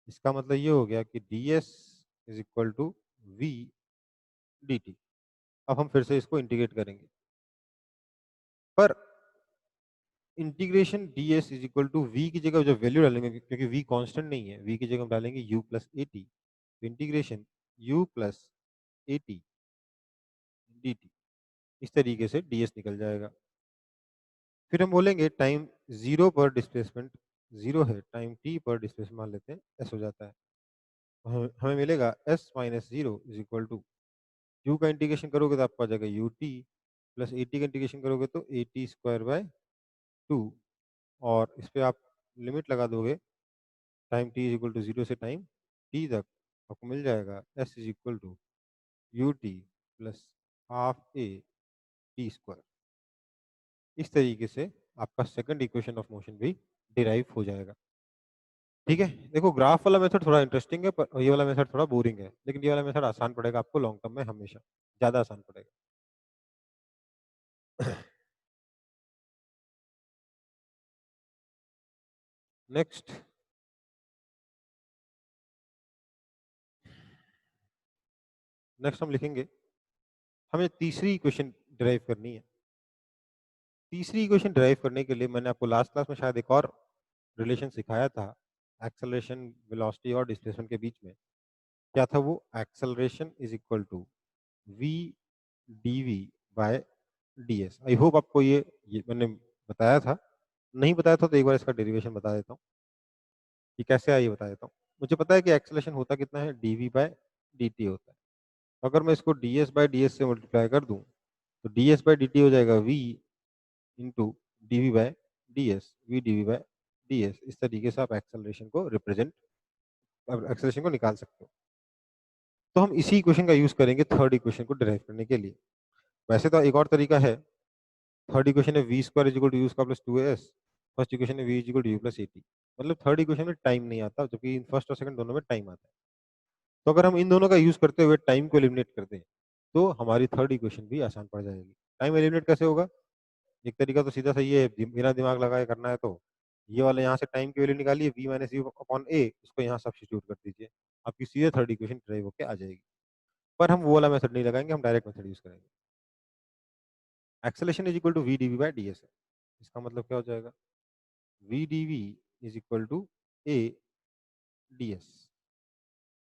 इसका मतलब ये हो गया कि ds is equal to v dt। अब हम फिर से इसको इंटीग्रेट करेंगे, पर integration ds is equal to v की जगह जो वैल्यू डालेंगे, क्योंकि v कांस्टेंट नहीं है, v की जगह हम डालेंगे u प्लस ए टी, तो integration u plus A T D T, इस तरीके से ds निकल जाएगा। फिर हम बोलेंगे टाइम 0 पर डिस्प्लेसमेंट 0 है, टाइम t पर डिस्प्लेसमेंट मान लेते हैं s हो जाता है, हमें मिलेगा s minus 0 is equal to u का इंटीग्रेशन करोगे तो आपको आ जाएगा u t प्लस ए टी का इंटीग्रेशन करोगे तो ए टी स्क्वायर बाय 2, और इस पे आप लिमिट लगा दोगे time t is equal to 0 से टाइम t तक, आपको मिल जाएगा s is equal to U T plus half A T square. इस तरीके से आपका सेकंड इक्वेशन ऑफ मोशन भी डिराइव हो जाएगा। ठीक है, देखो ग्राफ वाला मेथड थोड़ा इंटरेस्टिंग है, पर ये वाला मेथड थोड़ा बोरिंग है, लेकिन ये वाला मेथड आसान पड़ेगा आपको लॉन्ग टर्म में, हमेशा ज़्यादा आसान पड़ेगा। नेक्स्ट नेक्स्ट हम लिखेंगे, हमें तीसरी इक्वेशन डिराइव करनी है। तीसरी इक्वेशन डिराइव करने के लिए मैंने आपको लास्ट क्लास में शायद एक और रिलेशन सिखाया था, एक्सेलरेशन वेलोसिटी और डिस्प्लेसमेंट के बीच में। क्या था वो? Acceleration is equal to v d we by d s. I hope आपको ये मैंने बताया था, नहीं बताया था तो एक बार इसका डेरिवेशन बता देता हूँ कि कैसे आया, ये बता देता हूँ। मुझे पता है कि एक्सेलरेशन होता कितना है, डी वी बाय dt होता है। तो अगर मैं इसको ds बाई ds से मल्टीप्लाई कर दूं तो ds बाई dt हो जाएगा v into dv by ds, v dv by ds। इस तरीके से आप एक्सेलरेशन को रिप्रेजेंट, एक्सेलरेशन को निकाल सकते हो। तो हम इसी इक्वेशन का यूज करेंगे थर्ड इक्वेशन को डिराइव करने के लिए। वैसे तो एक और तरीका है, थर्ड इक्वेशन है v square is equal to u square plus 2as, first equation है v is equal to you plus at। मतलब थर्ड इक्वेशन में टाइम नहीं आता, जबकि फर्स्ट और सेकंड दोनों में टाइम आता है। तो अगर हम इन दोनों का यूज करते हुए टाइम को एलिमिनेट कर दें तो हमारी थर्ड इक्वेशन भी आसान पड़ जाएगी। टाइम एलिमिनेट कैसे होगा? एक तरीका तो सीधा सही है, बिना दिमाग लगाए करना है तो ये वाला यहाँ से टाइम की वैल्यू निकालिए v माइनस यू अपॉन ए, उसको यहाँ सब्स्टिट्यूट कर दीजिए, आपकी सीधे थर्ड इक्वेशन ड्राइव होकर आ जाएगी। पर हम वो वाला मेथड नहीं लगाएंगे, हम डायरेक्ट मेथड यूज करेंगे। Acceleration is equal to v d v by d s है। इसका मतलब क्या हो जाएगा? V d v is equal to a d s,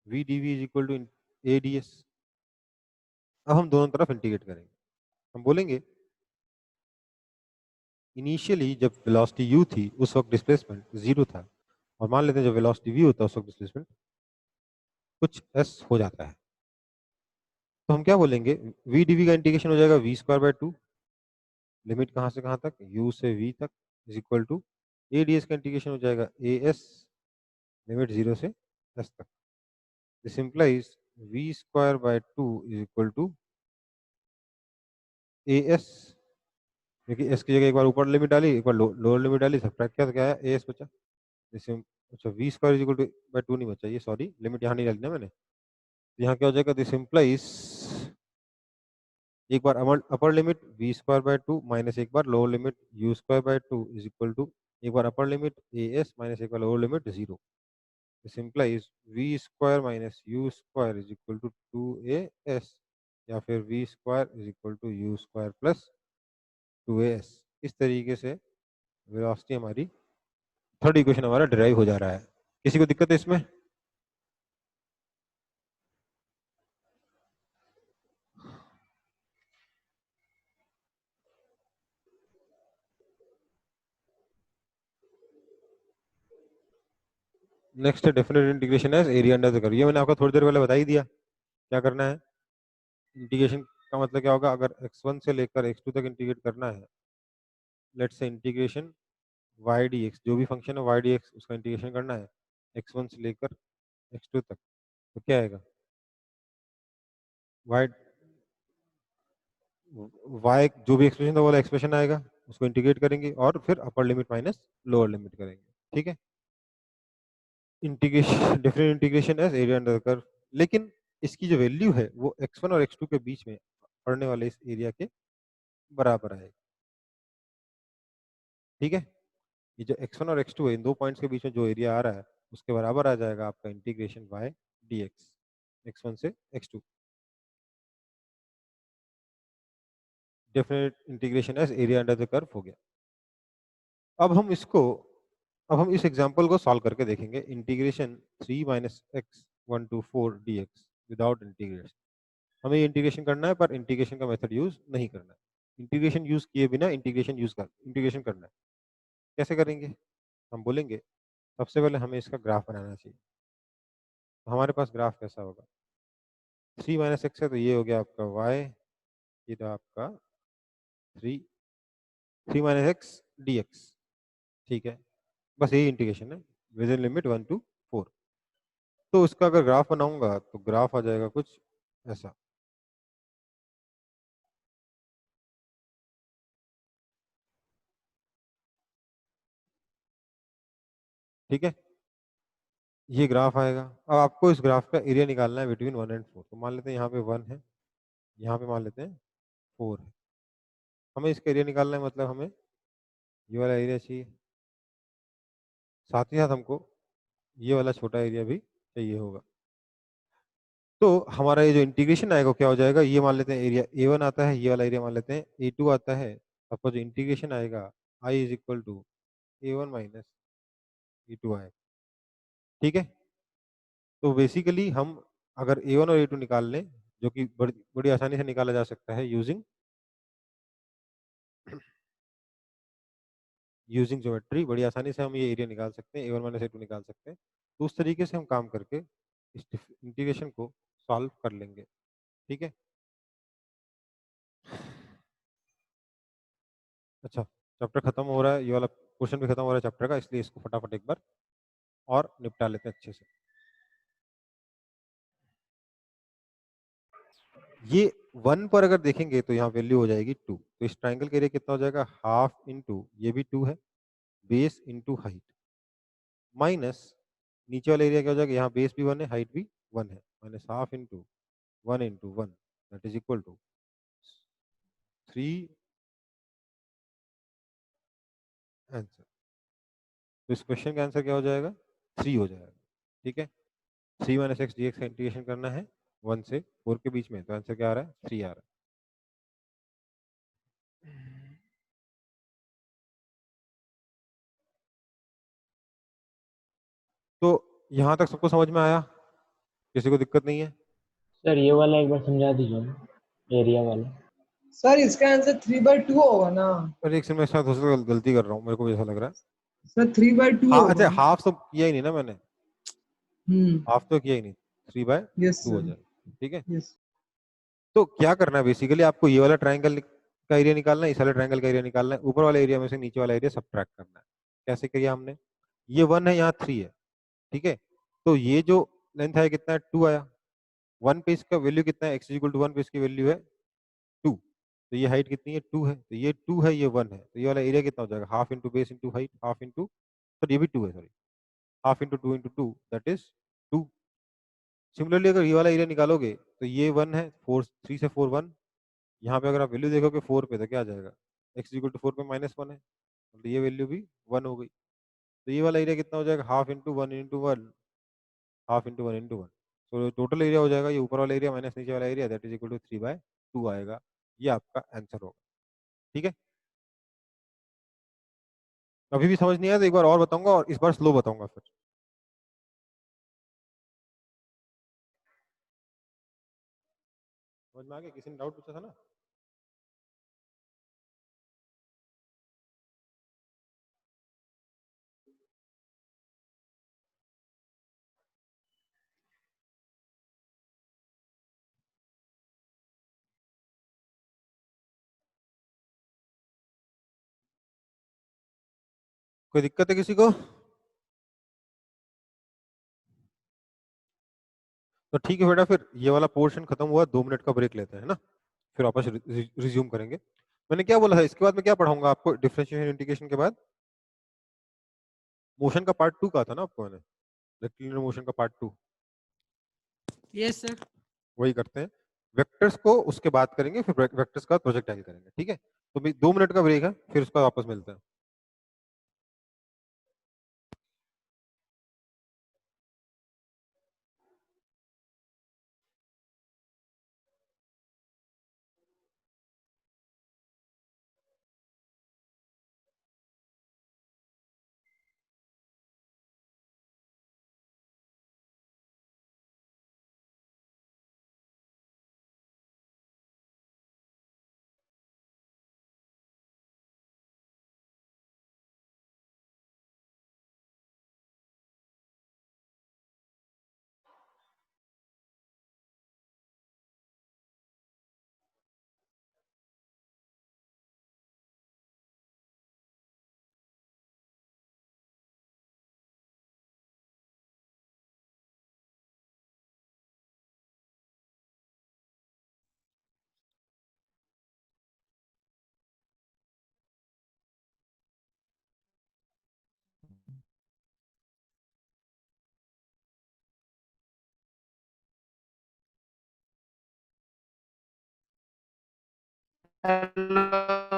v d v is equal to a d s. अब हम दोनों तरफ इंटीग्रेट करेंगे। हम बोलेंगे इनिशियली जब वेलोसिटी u थी उस वक्त डिस्प्लेसमेंट 0 था, और मान लेते हैं जब वेलोसिटी v होता है उस वक्त डिस्प्लेसमेंट कुछ s हो जाता है। तो हम क्या बोलेंगे? v dv का इंटीग्रेशन हो जाएगा v स्क्वायर बाय 2, लिमिट कहाँ से कहाँ तक? u से v तक, is equal to a ds का इंटीग्रेशन हो जाएगा as, लिमिट 0 से s तक। This implies v square by 2 is equal to as, क्योंकि s की जगह एक बार ऊपर लिमिट डाली, एक बार लोअर लिमिट डाली, सब्ट्रैक्ट किया तो क्या है? as बचा। अच्छा v square is equal to by 2 नहीं बचा, ये सॉरी लिमिट यहाँ नहीं डाली ना मैंने। यहाँ क्या हो जाएगा? दिस इम्प्लाइज एक बार upper limit v square by 2 minus एक बार lower limit u square by 2 is equal to एक बार अपर लिमिट as माइनस एक बार lower limit 0। This implies v square minus u square is equal to 2as, या फिर v square is equal to u square plus 2as। इस तरीके से velocity हमारी, थर्ड इक्वेशन हमारा डिराइव हो जा रहा है। किसी को दिक्कत है इसमें? नेक्स्ट है definite integration as area under the curve. ये मैंने आपको थोड़ी देर पहले बता ही दिया क्या करना है। इंटीग्रेशन का मतलब क्या होगा? अगर x1 से लेकर x2 तक इंटीग्रेट करना है, let's say integration y dx, जो भी फंक्शन है y dx उसका इंटीग्रेशन करना है x1 से लेकर x2 तक, तो क्या आएगा? y y जो भी एक्सप्रेशन था वो वाला एक्सप्रेशन आएगा, उसको इंटीग्रेट करेंगे और फिर upper limit minus lower limit करेंगे। ठीक है, integration definite integration as area under the curve. लेकिन इसकी जो वैल्यू है वो x1 और x2 के बीच में पड़ने वाले इस एरिया के बराबर आएगी। ठीक है, ये जो x1 और x2 है, इन दो पॉइंट्स के बीच में जो एरिया आ रहा है उसके बराबर आ जाएगा आपका इंटीग्रेशन y dx, x1 से x2। Definite integration as area under the curve हो गया। अब हम इस एग्जांपल को सॉल्व करके देखेंगे। Integration 3 minus x 1 to 4 dx without integration. हमें ये इंटीग्रेशन करना है पर इंटीग्रेशन का मेथड यूज नहीं करना है। इंटीग्रेशन यूज किए बिना इंटीग्रेशन करना है। कैसे करेंगे? हम बोलेंगे सबसे पहले हमें इसका ग्राफ बनाना चाहिए। तो हमारे पास ग्राफ कैसा होगा? 3 माइनस एक्स है तो ये हो गया आपका y, ये रहा आपका 3 माइनस एक्स डी एक्स। ठीक है, बस यही इंटीग्रेशन है विद इन लिमिट 1 to 4। तो इसका अगर ग्राफ बनाऊंगा तो ग्राफ आ जाएगा कुछ ऐसा। ठीक है, ये ग्राफ आएगा। अब आपको इस ग्राफ का एरिया निकालना है बिटवीन 1 and 4। तो मान लेते हैं यहाँ पे 1 है, यहाँ पे मान लेते हैं 4 है। हमें इसका एरिया निकालना है, मतलब हमें ये वाला एरिया चाहिए, साथ ही साथ हमको ये वाला छोटा एरिया भी चाहिए होगा। तो हमारा ये जो इंटीग्रेशन आएगा क्या हो जाएगा? ये मान लेते हैं एरिया A1 आता है, ये वाला एरिया मान लेते हैं A2 आता है। आपका जो इंटीग्रेशन आएगा I is equal to A1 minus A2 आएगा। ठीक है, तो बेसिकली हम अगर A1 और A2 निकाल लें, जो कि बड़ी आसानी से निकाला जा सकता है यूजिंग ज्योमेट्री, बड़ी आसानी से हम ये एरिया निकाल सकते हैं, A1 माइनस A2 निकाल सकते हैं। तो उस तरीके से हम काम करके इस इंटीग्रेशन को सॉल्व कर लेंगे, ठीक है। अच्छा, चैप्टर खत्म हो रहा है, ये वाला क्वेश्चन भी खत्म हो रहा है चैप्टर का, इसलिए इसको फटाफट एक बार और निपटा लेते हैं अच्छे से। ये 1 पर अगर देखेंगे तो यहाँ वैल्यू हो जाएगी 2, तो इस ट्राइंगल का एरिया कितना हो जाएगा, हाफ इंटू ये भी 2 है, बेस इंटू हाइट, माइनस नीचे वाला एरिया क्या हो जाएगा, यहाँ बेस भी 1 है, हाइट भी 1 है, minus half into 1 that is equal to 3 answer. तो इस क्वेश्चन का आंसर क्या हो जाएगा, 3 हो जाएगा, ठीक है। 3 माइनस एक्स डी एक्स का इंटीग्रेशन करना है 1 से 4 के बीच में, तो आंसर क्या आ रहा है, 3 आ रहा है। तो यहाँ तक सबको समझ में आया, किसी को दिक्कत नहीं है? सर ये वाला एक बार समझा दीजिए ना, एरिया वाला। सर इसका आंसर 3/2 होगा ना? पर एक सेकंड, मैं शायद हो सकता है गलती कर रहा हूँ, मेरे को भी ऐसा लग रहा है। सर 3/2 हाँ, होगा अच्छा ना? हाफ तो किया ही नहीं ना मैंने, हाफ तो किया ही नहीं, 3/2 यस हो सर, जाएगा, ठीक है। यस। तो क्या करना है बेसिकली, आपको ये वाला ट्राइंगल का एरिया निकालना है, इस वाले ट्राइंगल का एरिया निकालना है, ऊपर वाले एरिया में से नीचे वाला एरिया सब्ट्रैक्ट करना है। कैसे किया हमने, ये 1 है, यहाँ 3 है, ठीक है। तो ये जो लेंथ है कितना है, 2 आया। 1 पे इसका वैल्यू कितना है, x इक्वल टू 1 पे इसकी वैल्यू है 2, तो ये हाइट कितनी है, 2 है, तो ये 2 है, ये 1 है, तो ये वाला एरिया कितना हो जाएगा, half into base into height, half into, sir ये भी 2 है, sorry, half into 2 into 2 that is 2। Similarly अगर ये वाला एरिया निकालोगे तो ये 1 है, 4 3 से 4 1, यहाँ पे अगर आप वैल्यू देखोगे 4 पे तो क्या आ जाएगा, x इक्वल टू 4 पे -1 है, तो ये वैल्यू भी 1 हो गई। तो ये वाला एरिया कितना हो जाएगा, half into 1 into 1, half into 1 into 1, तो टोटल एरिया हो जाएगा ये ऊपर वाला एरिया माइनस नीचे वाला एरिया, दैट इज इक्वल टू 3/2 आएगा, ये आपका आंसर होगा, ठीक है। अभी भी समझ नहीं आया तो एक बार और बताऊंगा, और इस बार स्लो बताऊंगा फिर। समझ में आ गया, किसी ने डाउट पूछा था ना? कोई दिक्कत है किसी को? तो ठीक है बेटा, फिर ये वाला पोर्शन खत्म हुआ, 2 मिनट का ब्रेक लेते हैं ना, फिर वापस रिज्यूम करेंगे। मैंने क्या बोला था, इसके बाद में क्या पढ़ाऊंगा आपको, डिफरेंशिएशन इंटीग्रेशन के बाद मोशन का पार्ट 2 का था ना आपको मैंने, रेक्टिलिनियर मोशन का पार्ट 2, यस सर। वही करते हैं। वेक्टर्स को उसके बाद करेंगे, फिर वेक्टर्स का प्रोजेक्टाइल करेंगे, ठीक है। तो 2 मिनट का ब्रेक है, फिर उसका वापस मिलते हैं। Hello sir.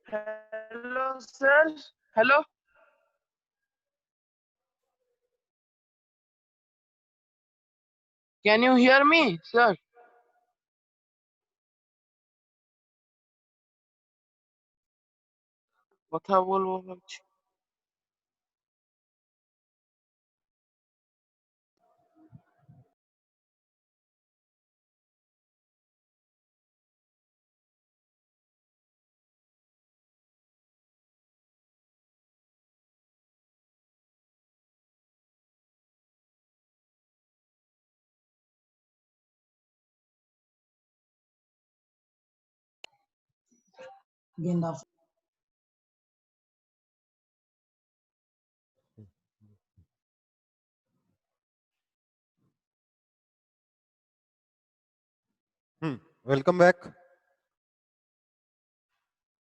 Hello, sir. Hello. Can you hear me, sir? কথা বলবো ভাবছি। गेंदा वेलकम बैक।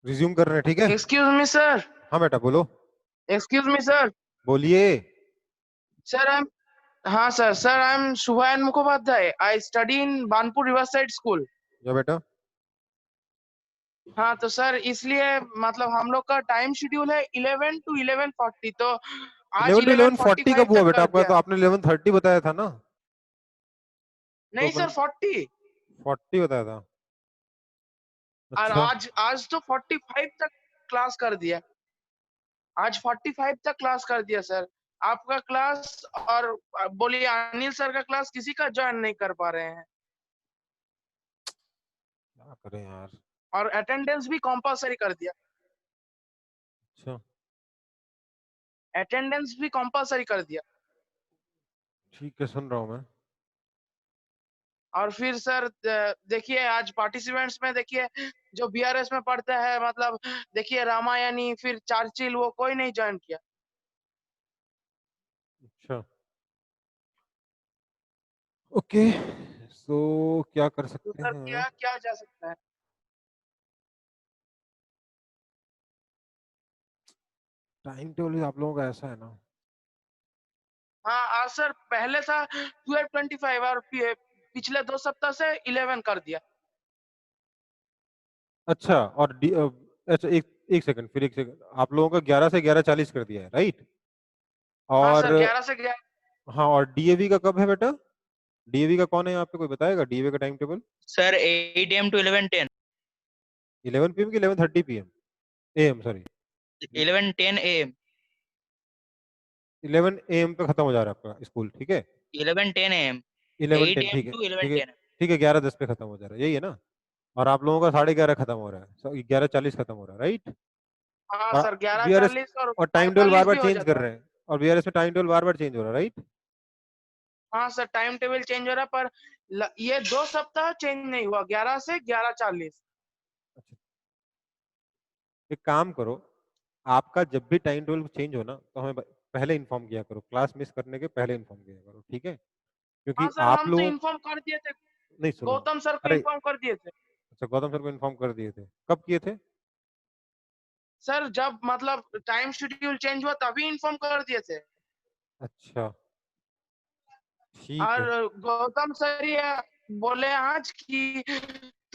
रिज्यूम कर रहे हैं, ठीक है? Excuse me, sir. हाँ बेटा बोलो। Excuse me, sir. बोलिए। Sir, हाँ sir. Sir, I'm Shubhayan Mukhopadhyay. I study in Banpur Riverside School. जा बेटा। हाँ तो सर इसलिए मतलब हम लोग का टाइम शेड्यूल है 11 to 11:40 तो आज 11 to 11:40 कब 11:45 हुआ तक बेटा? कर आपका दिया। तो आपने 11:30 बताया था ना? नहीं तो सर 40 40 बताया था। और अच्छा आज तो 45 तक क्लास कर दिया। आज 45 तक क्लास कर दिया सर। आपका क्लास और बोलिए अनिल सर का क्लास किसी का ज्वाइन नहीं कर पा रहे हैं क्या करें यार। और अटेंडेंस भी कंपलसरी कर दिया। अच्छा अटेंडेंस भी कंपलसरी कर दिया। ठीक है, सुन रहा हूँ मैं। और फिर सर देखिए आज पार्टिसिपेंट्स में देखिए जो बीआरएस में पढ़ते हैं मतलब देखिए रामायणी फिर चार्चिल वो कोई नहीं ज्वाइन किया। अच्छा ओके, सो क्या कर तो सकते सर हैं? क्या क्या जा सकता है। टाइम टेबल आप लोगों का ऐसा है ना। हाँ आज सर पहले था 12:25 और पिछले 2 सप्ताह से 11 कर दिया। अच्छा और अच्छा एक सेकंड, फिर एक सेकंड, आप लोगों का 11 से 11:40 कर दिया है, राइट? हाँ और सर 11 से 11। हाँ, और डीएवी का कब है बेटा? डीएवी का कौन है यहाँ पे, कोई बताएगा डीएवी का time table? Sir 8 AM to 11:10 11 PM की 11:30 PM AM, sorry 11:10 AM 11 AM पे खत्म हो जा रहा है आपका स्कूल, ठीक है? 11:10 AM 8 11:10, AM ठीक है to ठीक है 11:10 ठीक है, 11:10 पे खत्म हो जा रहा है, यही है ना? और आप लोगों का 11:30 खत्म हो रहा है, 11:40 खत्म हो रहा है, राइट? हाँ और सर बीआरएस 11:40 और और टाइम टेबल बार 45 बार भी हो चेंज कर जाता है। रहे हैं, और बीआरएस में टाइम टेबल बार बार चेंज हो रहा है, राइट? हाँ सर टाइम टेबल चेंज हो रहा है पर ये 2 सप्ताह चेंज नहीं हुआ 11 से 11:40। अच्छा, एक काम करो, आपका जब भी टाइम टेबल चेंज हो ना तो हमें पहले इन्फॉर्म किया करो, क्लास मिस करने के पहले इन्फॉर्म किया करो, ठीक है? क्योंकि हाँ सर आप हम तो लोग इन्फॉर्म कर दिए थे। नहीं सुनो। गौतम सर को अरे इन्फॉर्म कर दिए थे। अच्छा, गौतम सर को इन्फॉर्म कर दिए थे, कब किए थे? सर जब मतलब टाइम शेड्यूल चेंज हुआ तभी इन्फॉर्म कर दिए थे। अच्छा ठीक और है गौतम सर ये बोले आज कि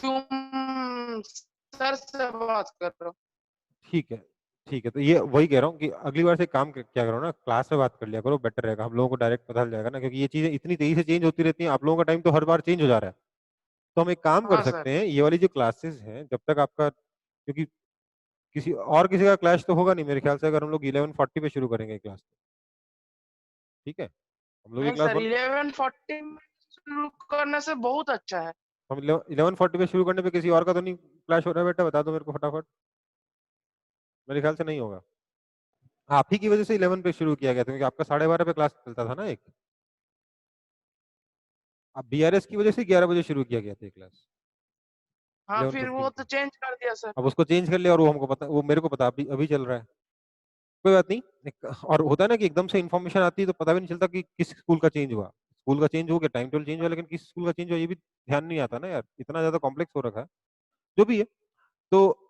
तुम सर से बात कर रहे हो। ठीक है ठीक है, तो ये वही कह रहा हूँ कि अगली बार से काम क्या करो ना, क्लास में बात कर लिया करो, बेटर रहेगा, हम लोगों को डायरेक्ट पता चल जाएगा ना, क्योंकि ये चीजें इतनी तेजी से चेंज होती रहती हैं, आप लोगों का टाइम तो हर बार चेंज हो जा रहा है। तो हम एक काम कर हाँ सर। सकते हैं, ये वाली जो क्लासेस हैं जब तक आपका, क्योंकि किसी का क्लास तो होगा नहीं मेरे ख्याल से, अगर हम लोग 11:40 पे शुरू करेंगे क्लास, ठीक है? हम लोग ये नहीं क्लास सर 11:40 में शुरू करने से बहुत अच्छा है। हम 11:40 पे शुरू करने पे किसी और का तो नहीं क्लैश हो रहा है बेटा? बता दो मेरे को फटाफट। मेरे ख्याल से नहीं होगा। आप ही की वजह से 11 पे शुरू किया गया था, क्योंकि आपका 12:30 पे क्लास चलता था ना एक। अब बीआरएस की वजह से 11 बजे शुरू किया गया था क्लास, हाँ फिर 11:15 वो तो पे। चेंज कर दिया सर। अब उसको चेंज कर लिया, और वो हमको पता, वो मेरे को पता अभी अभी चल रहा है। कोई बात नहीं। और होता है ना कि एकदम से इन्फॉर्मेशन आती है तो पता भी नहीं चलता कि किस स्कूल का चेंज हुआ। स्कूल का चेंज हो गया, टाइम टेबल चेंज हुआ, लेकिन किस स्कूल का चेंज हुआ ये भी ध्यान नहीं आता ना यार, इतना ज्यादा कॉम्प्लेक्स हो रखा है। जो भी है, तो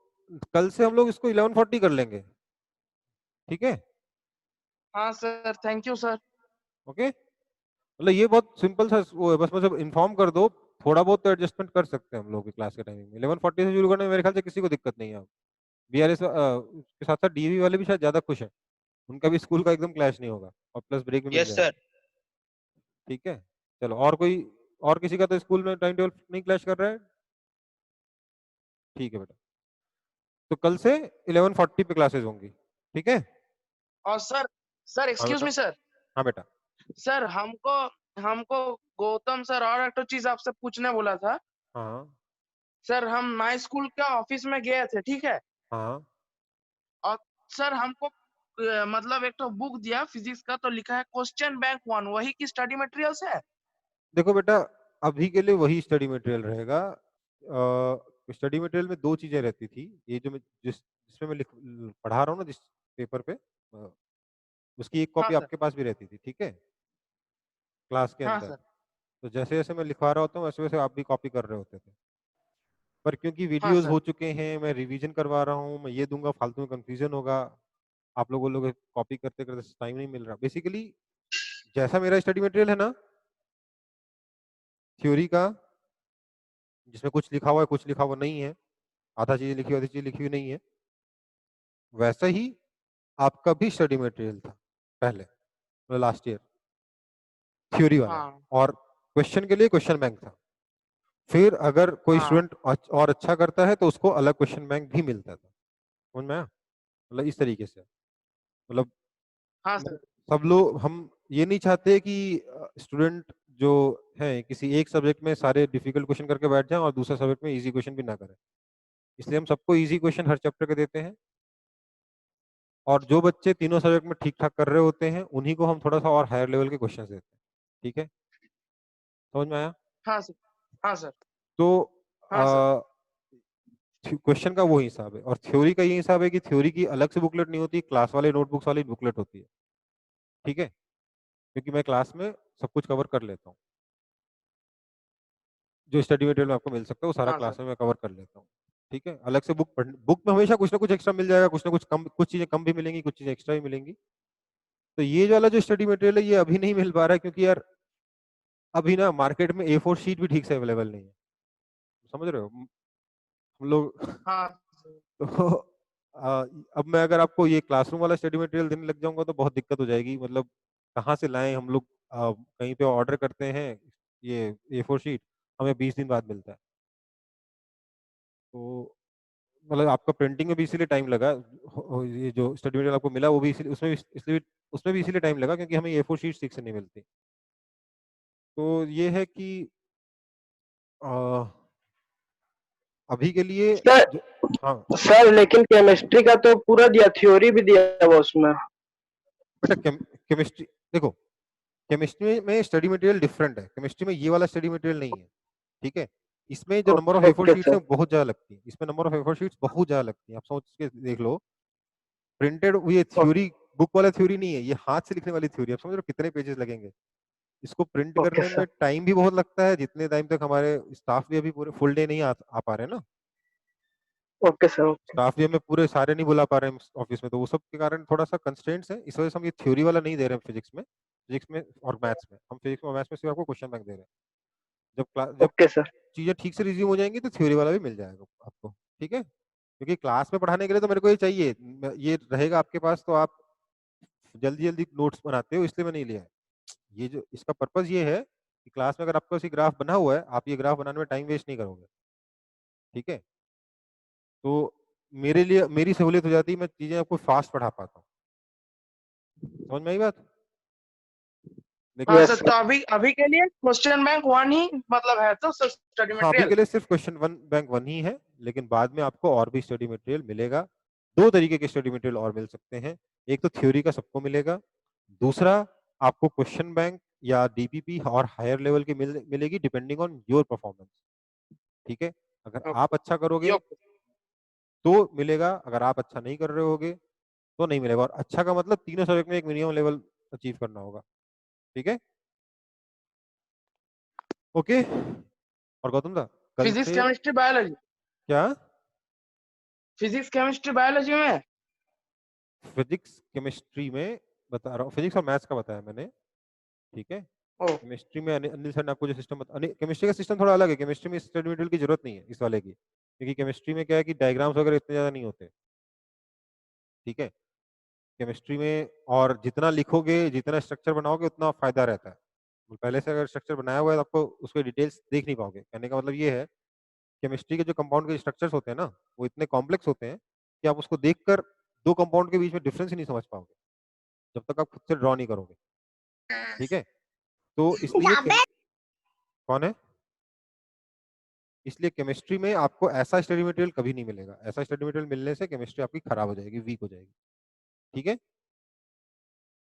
कल से हम लोग इसको 11:40 कर लेंगे, ठीक है? हाँ sir thank you sir. Okay, मतलब ये बहुत सिंपल सा वो है, बस मतलब इन्फॉर्म कर दो। थोड़ा बहुत तो एडजस्टमेंट कर सकते हैं हम लोग की क्लास के टाइमिंग में। 11:40 से शुरू करने में मेरे ख्याल से किसी को दिक्कत नहीं है। VRS के साथ साथ DAV वाले भी शायद ज्यादा खुश हैं, उनका भी स्कूल का एकदम क्लैश नहीं होगा और प्लस ब्रेक भी मिल यस जाएगा। सर। ठीक है, चलो और कोई, और किसी का तो स्कूल में टाइम टेबल नहीं क्लैश कर रहा है? ठीक है बेटा, तो कल से 11:40 पे क्लासेस होंगी, ठीक है? और सर हाँ एक्सक्यूज बेटा, मी सर, हाँ बेटा। सर हमको हमको गौतम सर और एक तो चीज आपसे पूछने बोला था। हाँ सर हम माई स्कूल के ऑफिस में गए थे, ठीक है, हाँ और सर हमको मतलब एक तो बुक दिया फिजिक्स का, तो लिखा है क्वेश्चन बैंक 1, वही की स्टडी मटेरियल है? देखो बेटा, अभी के लिए वही स्टडी मटेरियल रहेगा। स्टडी मटेरियल में दो चीजें रहती थी, ये जो मैं जिसमें मैं पढ़ा रहा हूँ ना, जिस पेपर पे, उसकी एक हाँ कॉपी सर, आपके पास भी रहती थी, ठीक है, क्लास के हाँ अंदर। सर, तो जैसे जैसे मैं लिखवा रहा होता हूँ वैसे वैसे आप भी कॉपी कर रहे होते थे, पर क्योंकि हाँ वीडियोस सर, हो चुके हैं, मैं रिवीजन करवा रहा हूँ, मैं ये दूंगा, फालतू में कंफ्यूजन होगा, आप लोगों कॉपी करते करते टाइम नहीं मिल रहा। बेसिकली जैसा मेरा स्टडी मटेरियल है ना थ्योरी का, जिसमें कुछ लिखा हुआ है कुछ लिखा हुआ नहीं है, आधा चीज लिखी हुई आधी चीज लिखी हुई नहीं है, वैसा ही आपका भी स्टडी मटेरियल था पहले, मतलब लास्ट ईयर, थ्योरी वाला। हाँ और क्वेश्चन के लिए क्वेश्चन बैंक था। फिर अगर कोई हाँ स्टूडेंट और अच्छा करता है तो उसको अलग क्वेश्चन बैंक भी मिलता था, समझ में आया? मतलब इस तरीके से, मतलब हाँ सर, सब लोग, हम ये नहीं चाहते कि स्टूडेंट जो है किसी एक सब्जेक्ट में सारे डिफिकल्ट क्वेश्चन करके बैठ जाएं और दूसरे सब्जेक्ट में इजी क्वेश्चन भी ना करें, इसलिए हम सबको इजी क्वेश्चन हर चैप्टर के देते हैं, और जो बच्चे तीनों सब्जेक्ट में ठीक ठाक कर रहे होते हैं उन्हीं को हम थोड़ा सा और हायर लेवल के क्वेश्चन देते हैं, ठीक है, समझ में आया? हाँ सर, हाँ सर, तो हाँ सर, क्वेश्चन का वो हिसाब है, और थ्योरी का ये हिसाब है कि थ्योरी की अलग से बुकलेट नहीं होती, क्लास वाले नोटबुक्स वाली बुकलेट होती है, ठीक है, क्योंकि मैं क्लास में सब कुछ कवर कर लेता हूँ, जो स्टडी मटेरियल में आपको मिल सकता है वो सारा हाँ क्लास सर, में मैं कवर कर लेता हूँ, ठीक है। अलग से बुक में हमेशा कुछ ना कुछ एक्स्ट्रा मिल जाएगा, कुछ ना कुछ कम, कुछ चीजें कम भी मिलेंगी, कुछ चीजें एक्स्ट्रा भी मिलेंगी। तो ये वाला जो स्टडी मटेरियल है ये अभी नहीं मिल पा रहा है, क्योंकि यार अभी ना मार्केट में A4 शीट भी ठीक से अवेलेबल नहीं है, समझ रहे हो? हम लोग हाँ तो अब मैं अगर आपको ये क्लासरूम वाला स्टडी मटेरियल देने लग जाऊंगा तो बहुत दिक्कत हो जाएगी, मतलब कहाँ से लाएं हम लोग? कहीं पे ऑर्डर करते हैं ये A4 शीट, हमें 20 दिन बाद मिलता है, तो मतलब आपका प्रिंटिंग में भी इसीलिए टाइम लगा, ये जो स्टडी मटेरियल आपको मिला वो भी इसलिए, उसमें भी इसीलिए टाइम लगा क्योंकि हमें A4 शीट ठीक से नहीं मिलती। तो ये है कि अ, अभी के लिए सर जो, हाँ सर लेकिन केमिस्ट्री का तो पूरा दिया, थ्योरी भी दिया हुआ उसमें। बेटा, केमिस्ट्री देखो, केमिस्ट्री में स्टडी मटेरियल डिफरेंट है, केमिस्ट्री में ये वाला स्टडी मटेरियल नहीं है, ठीक है। इसमें जो number of A4 okay sheets sir. हैं बहुत ज्यादा लगती है, इसमें नंबर ऑफ A4 शीट्स बहुत ज्यादा लगती है, आप सोच के देख लो, प्रिंटेड ये थ्योरी बुक वाला थ्योरी नहीं है, ये हाथ से लिखने वाली थ्योरी, आप समझ रहे हो कितने पेजेस लगेंगे? इसको प्रिंट ओके करने में सर। टाइम भी बहुत लगता है, जितने टाइम तक हमारे स्टाफ भी अभी पूरे फुल डे नहीं आ पा रहे हैं ना, ओके सर। स्टाफ भी हमें पूरे सारे नहीं बुला पा रहे हैं ऑफिस में, तो वो सब के कारण थोड़ा सा कंस्ट्रेंट्स है, इस वजह से हम ये थ्योरी वाला नहीं दे रहे हैं फिजिक्स में और मैथ्स में, हम फिजिक्स में और मैथ्स में सिर्फ आपको क्वेश्चन बैंक दे रहे हैं। जब ओके सर। चीजें ठीक से रिज्यूम हो जाएंगी तो थ्योरी वाला भी मिल जाएगा आपको, ठीक है, क्योंकि क्लास में पढ़ाने के लिए तो मेरे को ये चाहिए, ये रहेगा आपके पास तो आप जल्दी जल्दी नोट्स बनाते हो, इसलिए मैं नहीं लिया है। ये जो इसका पर्पज ये है कि क्लास में अगर आपका कोई ग्राफ बना हुआ है, आप ये ग्राफ बनाने में टाइम वेस्ट नहीं करोगे, ठीक है, तो मेरे लिए मेरी सहूलियत हो जाती है, मैं चीजें आपको फास्ट पढ़ा पाता हूँ, समझ में आई बात? हाँ लेकिन सर, तो अभी अभी के लिए क्वेश्चन बैंक 1 ही मतलब है तो स्टडी हाँ, अभी मटेरियल? के लिए सिर्फ क्वेश्चन वन बैंक 1 ही है, लेकिन बाद में आपको और भी स्टडी मटेरियल मिलेगा। दो तरीके के स्टडी मटेरियल और मिल सकते हैं, एक तो थ्योरी का सबको मिलेगा, दूसरा आपको क्वेश्चन बैंक या DPP और हायर लेवल की मिलेगी डिपेंडिंग ऑन योर परफॉर्मेंस, ठीक है। अगर आप अच्छा करोगे ओके, तो मिलेगा, अगर आप अच्छा नहीं कर रहे होगे तो नहीं मिलेगा, और अच्छा का मतलब तीनों सब्जेक्ट में एक मिनिमम लेवल अचीव करना होगा, ठीक है, ओके। और गौतम दा कल फिजिक्स से केमिस्ट्री बायोलॉजी, क्या, फिजिक्स केमिस्ट्री बायोलॉजी में? फिजिक्स केमिस्ट्री में बता रहा हूँ, फिजिक्स और मैथ्स का बताया मैंने, ठीक है। ओ केमिस्ट्री में अनिल सर ने आपको जो सिस्टम केमिस्ट्री का सिस्टम थोड़ा अलग है, केमिस्ट्री में स्टडी मटेरियल की जरूरत नहीं है इस वाले की, क्योंकि केमिस्ट्री में क्या है कि डायग्राम्स वगैरह इतने ज्यादा नहीं होते, ठीक है, केमिस्ट्री में। और जितना लिखोगे, जितना स्ट्रक्चर बनाओगे, उतना फायदा रहता है। पहले से अगर स्ट्रक्चर बनाया हुआ है तो आपको उसके डिटेल्स देख नहीं पाओगे। कहने का मतलब ये है, केमिस्ट्री के जो कंपाउंड के स्ट्रक्चर्स होते हैं ना, वो इतने कॉम्प्लेक्स होते हैं कि आप उसको देखकर दो कंपाउंड के बीच में डिफरेंस ही नहीं समझ पाओगे जब तक आप खुद से ड्रॉ नहीं करोगे। ठीक है, तो इसलिए कौन है, इसलिए केमिस्ट्री में आपको ऐसा स्टडी मटेरियल कभी नहीं मिलेगा। ऐसा स्टडी मटेरियल मिलने से केमिस्ट्री आपकी खराब हो जाएगी, वीक हो जाएगी। ठीक है,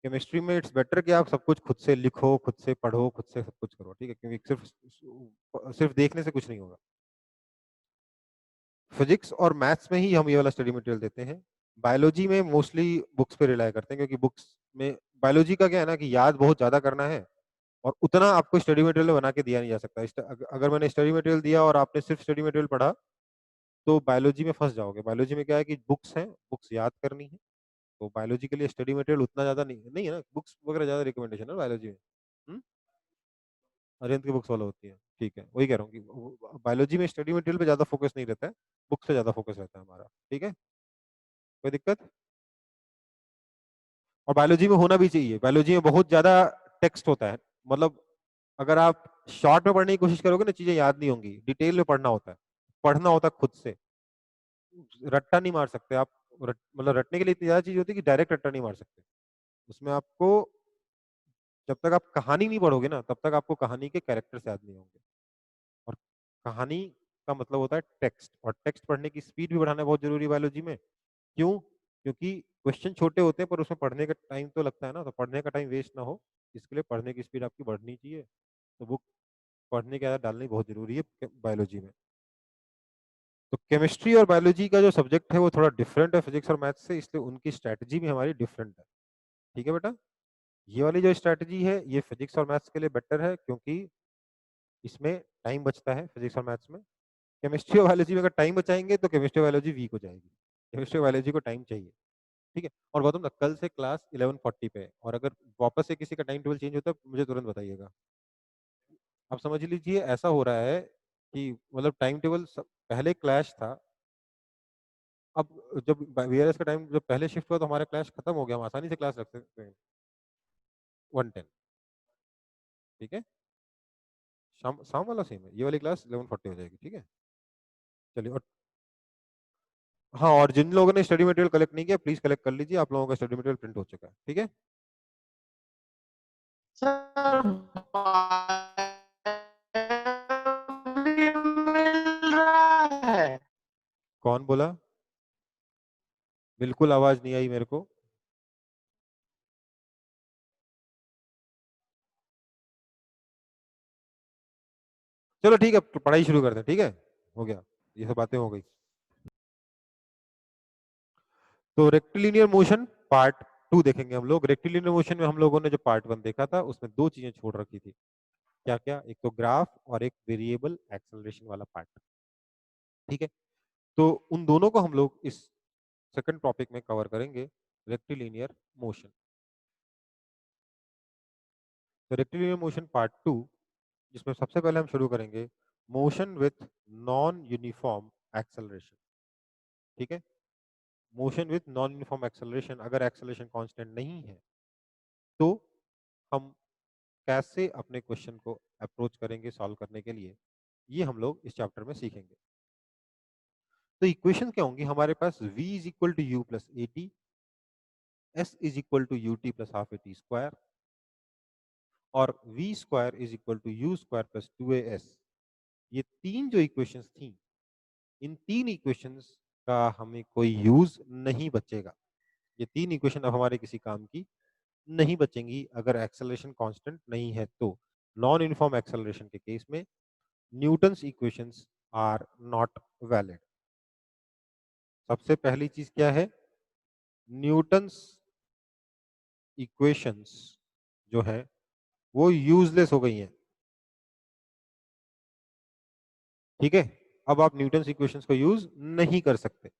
केमिस्ट्री में इट्स बेटर कि आप सब कुछ खुद से लिखो, खुद से पढ़ो, खुद से सब कुछ करो। ठीक है, क्योंकि सिर्फ देखने से कुछ नहीं होगा। फिजिक्स और मैथ्स में ही हम ये वाला स्टडी मटेरियल देते हैं। बायोलॉजी में मोस्टली बुक्स पे रिलाई करते हैं, क्योंकि बुक्स में बायोलॉजी का क्या है ना कि याद बहुत ज्यादा करना है और उतना आपको स्टडी मटेरियल बना के दिया नहीं जा सकता। अगर मैंने स्टडी मटेरियल दिया और आपने सिर्फ स्टडी मटेरियल पढ़ा तो बायोलॉजी में फंस जाओगे। बायोलॉजी में क्या है कि बुक्स हैं, बुक्स याद करनी है, तो बायोलॉजी के लिए स्टडी मटेरियल उतना ज्यादा नहीं है ना, बुक्स वगैरह ज्यादा रिकमेंडेशन है बायोलॉजी में। अरिहंत की बुक्स वाला होती है। ठीक है, वही कह रहा हूँ कि बायोलॉजी में स्टडी मटेरियल पे ज्यादा फोकस नहीं रहता है, बुक से ज्यादा फोकस रहता है हमारा। ठीक है, कोई दिक्कत? और बायोलॉजी में होना भी चाहिए। बायोलॉजी में बहुत ज्यादा टेक्स्ट होता है, मतलब अगर आप शॉर्ट में पढ़ने की कोशिश करोगे ना, चीजें याद नहीं होंगी, डिटेल में पढ़ना होता है, पढ़ना होता है खुद से। रट्टा नहीं मार सकते आप, मतलब रटने के लिए इतनी ज्यादा चीज होती है कि डायरेक्ट रट्टा नहीं मार सकते। उसमें आपको, जब तक आप कहानी नहीं पढ़ोगे ना, तब तक आपको कहानी के कैरेक्टर्स याद नहीं होंगे। और कहानी का मतलब होता है टेक्स्ट, और टेक्स्ट पढ़ने की स्पीड भी बढ़ाना बहुत जरूरी है बायोलॉजी में। क्यों? क्योंकि क्वेश्चन छोटे होते हैं पर उसमें पढ़ने का टाइम तो लगता है ना, तो पढ़ने का टाइम वेस्ट ना हो, इसके लिए पढ़ने की स्पीड आपकी बढ़नी चाहिए। तो बुक पढ़ने की आदत डालनी बहुत जरूरी है बायोलॉजी में। तो केमिस्ट्री और बायोलॉजी का जो सब्जेक्ट है वो थोड़ा डिफरेंट है फिजिक्स और मैथ्स से, इसलिए उनकी स्ट्रैटेजी भी हमारी डिफरेंट है। ठीक है बेटा, ये वाली जो स्ट्रैटेजी है ये फिजिक्स और मैथ्स के लिए बेटर है, क्योंकि इसमें टाइम बचता है फिजिक्स और मैथ्स में। केमिस्ट्री और बायोलॉजी में अगर टाइम बचाएंगे तो केमिस्ट्री बायोलॉजी वीक हो जाएगी। केमिस्ट्री बायोलॉजी को टाइम चाहिए। ठीक है, और बताऊँ ना, कल से क्लास 11:40 पे है, और अगर वापस से किसी का टाइम टेबल चेंज होता है मुझे तुरंत बताइएगा। आप समझ लीजिए ऐसा हो रहा है कि मतलब टाइम टेबल पहले क्लैश था, अब जब वीआरएस का टाइम जब पहले शिफ्ट हुआ तो हमारा क्लैश खत्म हो गया, हम आसानी से क्लास रख सकते हैं 1:10। ठीक है, शाम शाम वाला सेम है, ये वाली क्लास 11:40 हो जाएगी। ठीक है, चलिए। और हाँ, और जिन लोगों ने स्टडी मटेरियल कलेक्ट नहीं किया प्लीज कलेक्ट कर लीजिए, आप लोगों का स्टडी मटेरियल प्रिंट हो चुका है। ठीक है, सर मिल रहा है। कौन बोला? बिल्कुल आवाज नहीं आई मेरे को। चलो ठीक है, पढ़ाई शुरू करते हैं। ठीक है, हो गया, ये सब बातें हो गई। तो रेक्टिलिनियर मोशन पार्ट 2 देखेंगे हम लोग। रेक्टिलिनियर मोशन में हम लोगों ने जो पार्ट 1 देखा था उसमें दो चीजें छोड़ रखी थी। क्या क्या? एक तो ग्राफ और एक वेरिएबल एक्सेलरेशन वाला पार्ट। ठीक है, तो उन दोनों को हम लोग इस सेकंड टॉपिक में कवर करेंगे, रेक्टिलिनियर मोशन। तो रेक्टिलिनियर मोशन पार्ट 2, जिसमें सबसे पहले हम शुरू करेंगे motion with non uniform acceleration. ठीक है, motion with non uniform acceleration, अगर एक्सेलरेशन कांस्टेंट नहीं है तो हम कैसे अपने क्वेश्चन को अप्रोच करेंगे सॉल्व करने के लिए, ये हम लोग इस चैप्टर में सीखेंगे। तो इक्वेशन क्या होंगी हमारे पास? v is equal to you plus A t, s is equal to U T plus half A T square, और v square is equal to u square plus 2as। ये तीन जो इक्वेशंस थी, इन तीन इक्वेशंस का हमें कोई यूज नहीं बचेगा। ये तीन इक्वेशन अब हमारे किसी काम की नहीं बचेंगी अगर एक्सेलरेशन कांस्टेंट नहीं है तो। नॉन यूनिफॉर्म एक्सेलरेशन के केस में Newton's equations are not valid. सबसे पहली चीज क्या है? न्यूटन्स इक्वेशंस जो है वो यूजलेस हो गई हैं। ठीक है, अब आप न्यूटन्स इक्वेशंस को यूज नहीं कर सकते।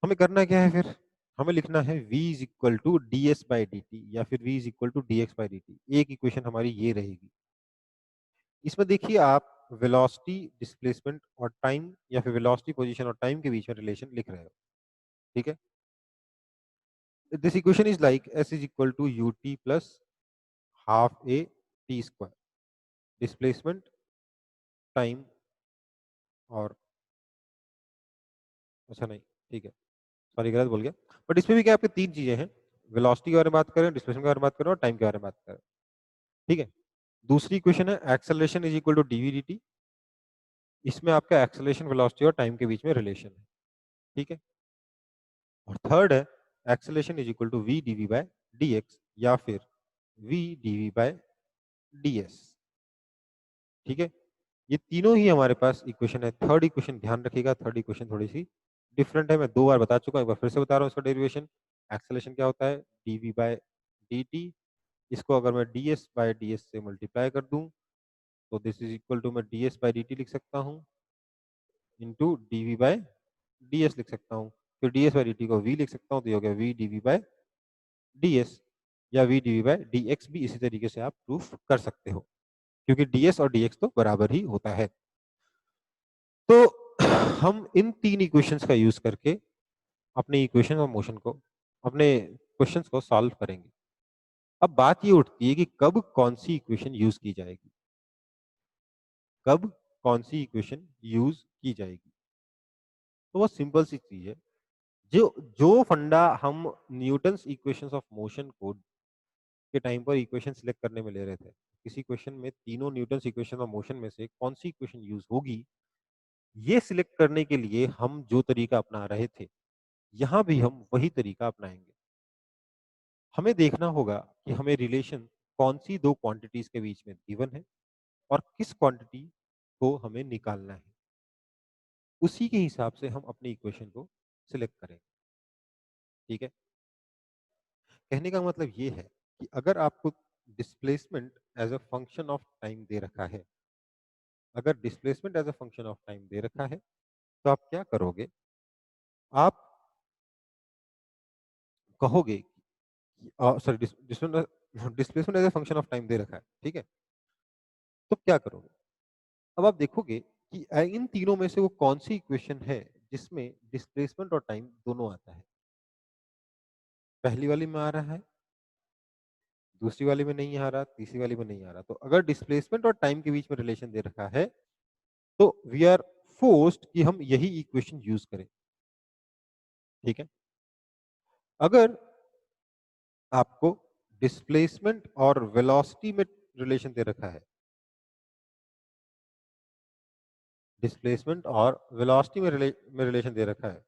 हमें करना क्या है फिर? हमें लिखना है v is equal to d S by D T या फिर v is equal to d x by D t. एक इक्वेशन हमारी ये रहेगी। इसमें देखिए आप वेलोसिटी, डिस्प्लेसमेंट और टाइम, या फिर वेलोसिटी, पोजीशन और टाइम के बीच में रिलेशन लिख रहे हो। ठीक है, this equation is like s is equal to ut plus half a t square, displacement, time और अच्छा नहीं ठीक है, सॉरी गलत बोल गया, बट इसमें भी क्या आपके तीन चीजें हैं, वेलोसिटी के बारे में बात करें, डिस्प्लेसमेंट के बारे में बात करें और टाइम के बारे में बात करें। ठीक है, दूसरी इक्वेशन है acceleration is equal to d v dt, इसमें आपका एक्सेलरेशन, वेलोसिटी और टाइम के बीच में रिलेशन है। ठीक है, और थर्ड है acceleration is equal to v d v by dx या फिर v dv बाय ds। ठीक है, ये तीनों ही हमारे पास इक्वेशन है। थर्ड इक्वेशन ध्यान रखिएगा, थर्ड इक्वेशन थोड़ी सी डिफरेंट है, मैं 2 बार बता चुका हूं, एक बार फिर से बता रहा हूं इसका डेरिवेशन। एक्सेलरेशन क्या होता है, dv बाय dt, इसको अगर मैं ds बाय ds से मल्टीप्लाई कर दूं तो दिस इज इक्वल टू मैं ds बाय dt लिख सकता हूं इंटू dv बाय ds लिख सकता हूं, फिर ds बाय dt को v लिख सकता हूं, तो ये हो गया v dv बाय ds या v dv बाय dx भी इसी तरीके से आप प्रूफ कर सकते हो, क्योंकि ds और dx तो बराबर ही होता है। तो हम इन तीन इक्वेशंस का यूज करके अपने इक्वेशन ऑफ मोशन को, अपने क्वेश्चंस को सॉल्व करेंगे। अब बात ये उठती है कि कब कौन सी इक्वेशन यूज की जाएगी, कब कौन सी इक्वेशन यूज की जाएगी। तो वो सिंपल सी चीज है, जो जो फंडा हम न्यूटन्स इक्वेशंस ऑफ मोशन को के टाइम पर इक्वेशन सिलेक्ट करने में ले रहे थे, किसी क्वेश्चन में तीनों न्यूटन्स इक्वेशन ऑफ मोशन में से कौन सी इक्वेशन यूज होगी, ये सिलेक्ट करने के लिए हम जो तरीका अपना रहे थे, यहां भी हम वही तरीका अपनाएंगे। हमें देखना होगा कि हमें रिलेशन कौन सी दो क्वांटिटीज के बीच में गिवन है और किस क्वांटिटी को हमें निकालना है, उसी के हिसाब से हम अपनी इक्वेशन को सिलेक्ट करेंगे। ठीक है, कहने का मतलब ये है कि अगर आपको displacement as a function of time दे रखा है, अगर displacement as a function of time दे रखा है, तो आप क्या करोगे, आप कहोगे sorry displacement as a function of time दे रखा है, ठीक है, तो क्या करोगे। अब आप देखोगे कि इन तीनों में से वो कौन सी इक्वेशन है जिसमें डिस्प्लेसमेंट और टाइम दोनों आता है। पहली वाली में आ रहा है, दूसरी वाली में नहीं आ रहा, तीसरी वाली में नहीं आ रहा। तो अगर डिस्प्लेसमेंट और टाइम के बीच में रिलेशन दे रखा है तो वी आर फोर्स्ड कि हम यही इक्वेशन यूज करें। ठीक है, अगर आपको डिस्प्लेसमेंट और वेलोसिटी में रिलेशन दे रखा है, डिस्प्लेसमेंट और वेलोसिटी में रिलेशन दे रखा है,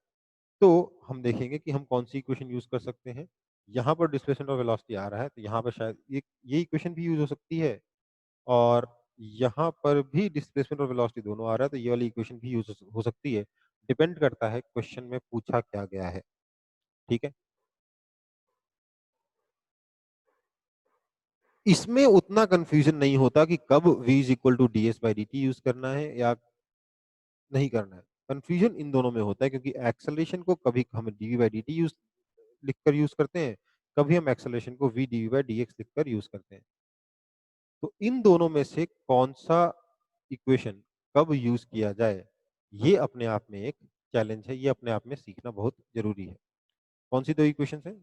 तो हम देखेंगे कि हम कौन सी इक्वेशन यूज कर सकते हैं। यहाँ पर डिस्प्लेसमेंट और वेलोसिटी आ रहा है, तो यहाँ पर शायद ये इक्वेशन भी यूज हो सकती है, और यहाँ पर भी डिस्प्लेसमेंट और वेलोसिटी दोनों आ रहा है, तो ये वाली इक्वेशन भी यूज हो सकती है। डिपेंड करता है क्वेश्चन में पूछा क्या गया है। ठीक है, इसमें उतना कंफ्यूजन नहीं होता कि कब v is equal to d S by D t use करना है या नहीं करना है। कंफ्यूजन इन दोनों में होता है क्योंकि एक्सेलरेशन को कभी हम D by D t use लिखकर यूज करते हैं, कभी हम एक्सेलरेशन को v D by D x लिखकर यूज करते हैं। तो इन दोनों में से कौन सा इक्वेशन कब यूज किया जाए, ये अपने आप में एक चैलेंज है, ये अपने आप में सीखना बहुत जरूरी है। कौन सी दो इक्वेशन है,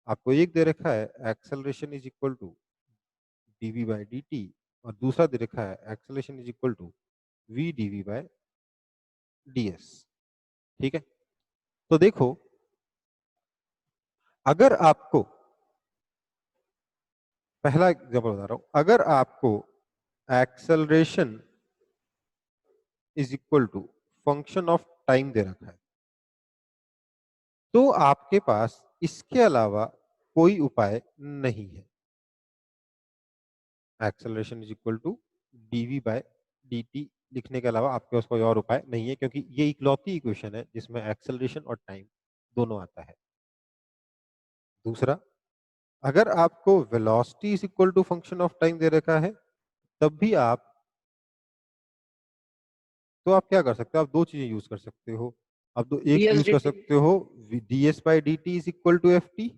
आपको एक दे रखा है acceleration is equal to dv by dt और दूसरा दे रखा है acceleration is equal to v dv by ds। ठीक है, तो देखो अगर आपको, पहला एग्जांपल बता रहा हूं, अगर आपको acceleration is equal to function of time दे रखा है, तो आपके पास इसके अलावा कोई उपाय नहीं है। Acceleration is equal to dv by dt लिखने के अलावा आपके पास कोई और उपाय नहीं है, क्योंकि ये इकलौती इक्वेशन है जिसमें एक्सेलरेशन और टाइम दोनों आता है। दूसरा, अगर आपको velocity is equal to function of time दे रखा है, तब भी आप क्या कर सकते हो, आप दो चीजें यूज कर सकते हो। आप दो एक यूज कर सकते हो D S by D T is equal to F T,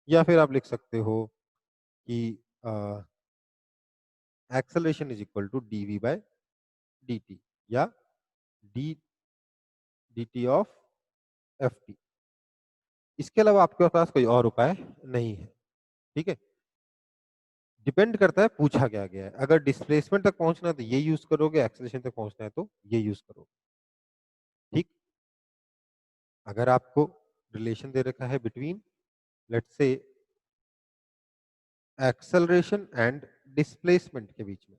या फिर आप लिख सकते हो कि acceleration is equal to D we by D T या D D T of F T. इसके अलावा आपके पास कोई और उपाय नहीं है। ठीक है, डिपेंड करता है पूछा क्या गया है। अगर डिस्प्लेसमेंट तक पहुंचना है तो ये यूज करोगे, एक्सेलरेशन तक पहुंचना है तो ये यूज करोगे। ठीक, अगर आपको रिलेशन दे रखा है between let's say acceleration and displacement के बीच में,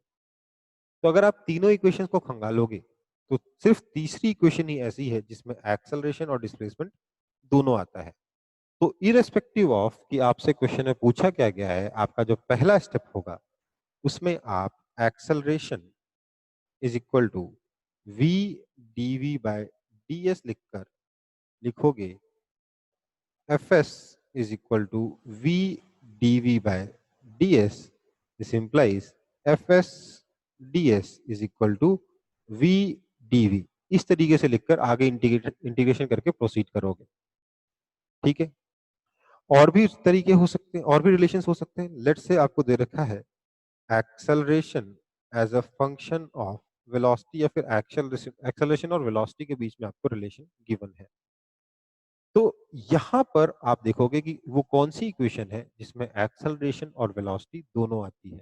तो अगर आप तीनों इक्वेशन को खंगालोगे तो सिर्फ तीसरी इक्वेशन ही ऐसी है जिसमें एक्सेलरेशन और डिस्प्लेसमेंट दोनों आता है। तो इरेस्पेक्टिव ऑफ कि आपसे क्वेश्चन में पूछा क्या गया है, आपका जो पहला स्टेप होगा उसमें आप acceleration is equal to v d v by d s लिखकर लिखोगे f s is equal to v d v by d s. This implies f s d s is equal to v d v. इस तरीके से लिखकर आगे इंटीग्रेशन करके proceed करोगे। ठीक है, और भी तरीके हो सकते हैं, और भी रिलेशंस हो सकते हैं। लेट्स से आपको दे रखा है acceleration as a function of velocity, या फिर एक्सेलरेशन और वेलोसिटी के बीच में आपको रिलेशन गिवन है। तो यहां पर आप देखोगे कि वो कौन सी इक्वेशन है जिसमें एक्सेलरेशन और वेलोसिटी दोनों आती है।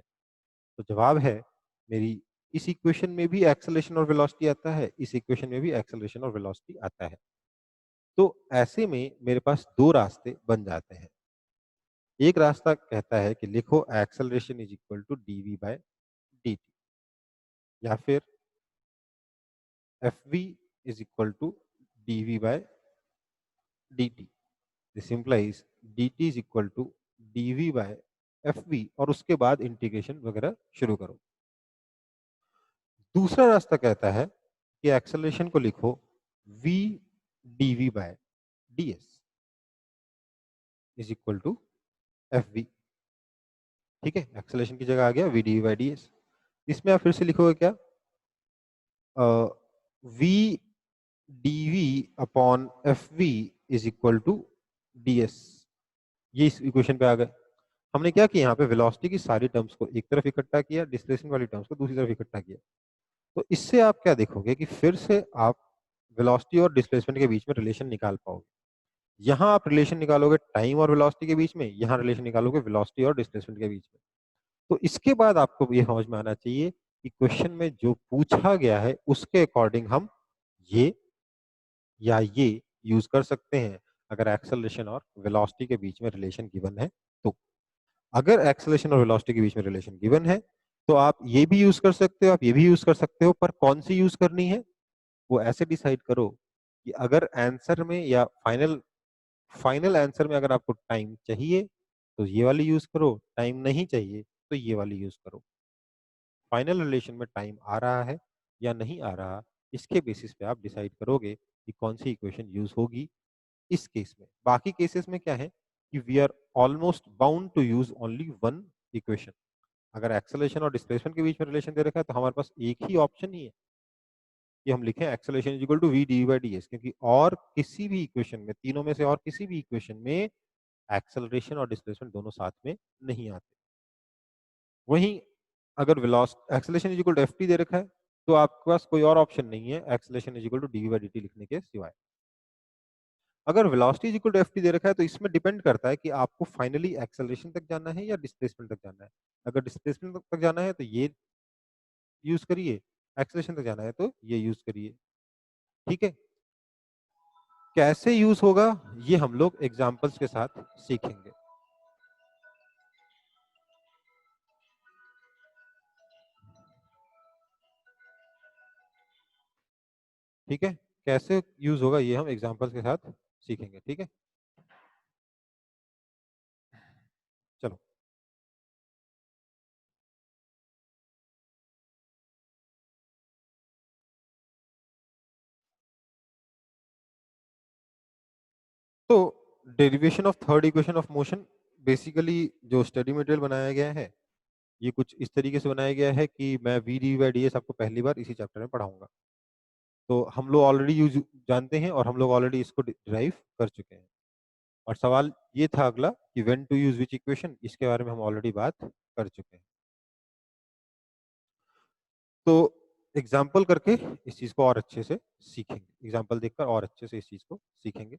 तो जवाब है मेरी, इस इक्वेशन में भी एक्सेलरेशन और वेलोसिटी आता है, इस इक्वेशन में भी एक्सेलरेशन और वेलोसिटी आता है। तो ऐसे में मेरे पास दो रास्ते बन जाते हैं। एक रास्ता कहता है कि लिखो acceleration is equal to d v by dt, या फिर f v is equal to d v by dt। This implies dt is equal to d v by f v, और उसके बाद इंटीग्रेशन वगैरह शुरू करो। दूसरा रास्ता कहता है कि एक्सेलरेशन को लिखो v dv by ds is equal to f v. ठीक है, एक्सेलरेशन की जगह आ गया v dv बाय ds। इसमें आप फिर से लिखोगे क्या, v dv upon f v is equal to ds। ये इस इक्वेशन पे आ गए। हमने क्या किया, यहाँ पे वेलोसिटी की सारी टर्म्स को एक तरफ इकट्ठा किया, डिस्प्लेसमेंट वाली टर्म्स को दूसरी तरफ इकट्ठा किया। तो इससे आप क्या देखोगे कि फिर से आप वेलोसिटी और डिस्प्लेसमेंट के बीच में रिलेशन निकाल पाओगे। यहाँ आप रिलेशन निकालोगे टाइम और वेलोसिटी के बीच में, यहाँ रिलेशन निकालोगे वेलोसिटी और डिस्प्लेसमेंट के बीच में। तो इसके बाद आपको ये समझ में आना चाहिए कि क्वेश्चन में जो पूछा गया है उसके अकॉर्डिंग हम ये या ये यूज कर सकते हैं, अगर एक्सेलरेशन और वेलोसिटी के बीच में रिलेशन गिवन है तो। अगर एक्सेलरेशन और वेलोसिटी के बीच में रिलेशन गिवन है तो आप ये भी यूज कर सकते हो, आप ये भी यूज कर सकते हो, पर कौन सी यूज करनी है वो ऐसे डिसाइड करो कि अगर आंसर में या फाइनल आंसर में अगर आपको टाइम चाहिए तो ये वाली यूज करो, टाइम नहीं चाहिए तो ये वाली यूज करो। फाइनल रिलेशन में टाइम आ रहा है या नहीं आ रहा, इसके बेसिस पे आप डिसाइड करोगे कि कौन सी इक्वेशन यूज होगी इस केस में। बाकी केसेस में क्या है कि we are almost bound to use only one equation. अगर एक्सेलरेशन और डिस्प्लेसमेंट के बीच में रिलेशन दे रखा है तो हमारे पास एक ही ऑप्शन ही है कि हम लिखें acceleration is equal to v d by d s, क्योंकि और किसी भी इक्वेशन में, तीनों में से और किसी भी इक्वेशन में एक्सेलरेशन और डिस्प्लेसमेंट दोनों साथ में नहीं आते। वहीं अगर acceleration is equal to F T दे रखा है तो आपके पास कोई और ऑप्शन नहीं है acceleration is equal to D by D T लिखने के सिवाय। अगर velocity is equal to F T दे रखा है तो इसमें डिपेंड करता है कि आपको फाइनली एक्सेलरेशन तक जाना है या डिस्प्लेसमेंट तक जाना है। अगर डिस्प्लेसमेंट तक जाना है तो ये यूज करिए, एक्सेलरेशन तक जाना है तो ये यूज करिए। ठीक है, कैसे यूज होगा ये हम लोग एग्जांपल्स के साथ सीखेंगे। ठीक है, कैसे यूज होगा ये हम एग्जांपल्स के साथ सीखेंगे। ठीक है, चलो। तो derivation of third equation of motion, basically जो स्टडी मटेरियल बनाया गया है ये कुछ इस तरीके से बनाया गया है कि मैं v d by d s आपको पहली बार इसी चैप्टर में पढ़ाऊंगा। तो हम लोग ऑलरेडी यूज जानते हैं और हम लोग ऑलरेडी इसको डिराइव कर चुके हैं। और सवाल ये था अगला कि when to use which equation, इसके बारे में हम ऑलरेडी बात कर चुके हैं। तो एग्जाम्पल करके इस चीज को और अच्छे से सीखेंगे, एग्जाम्पल देखकर और अच्छे से इस चीज को सीखेंगे।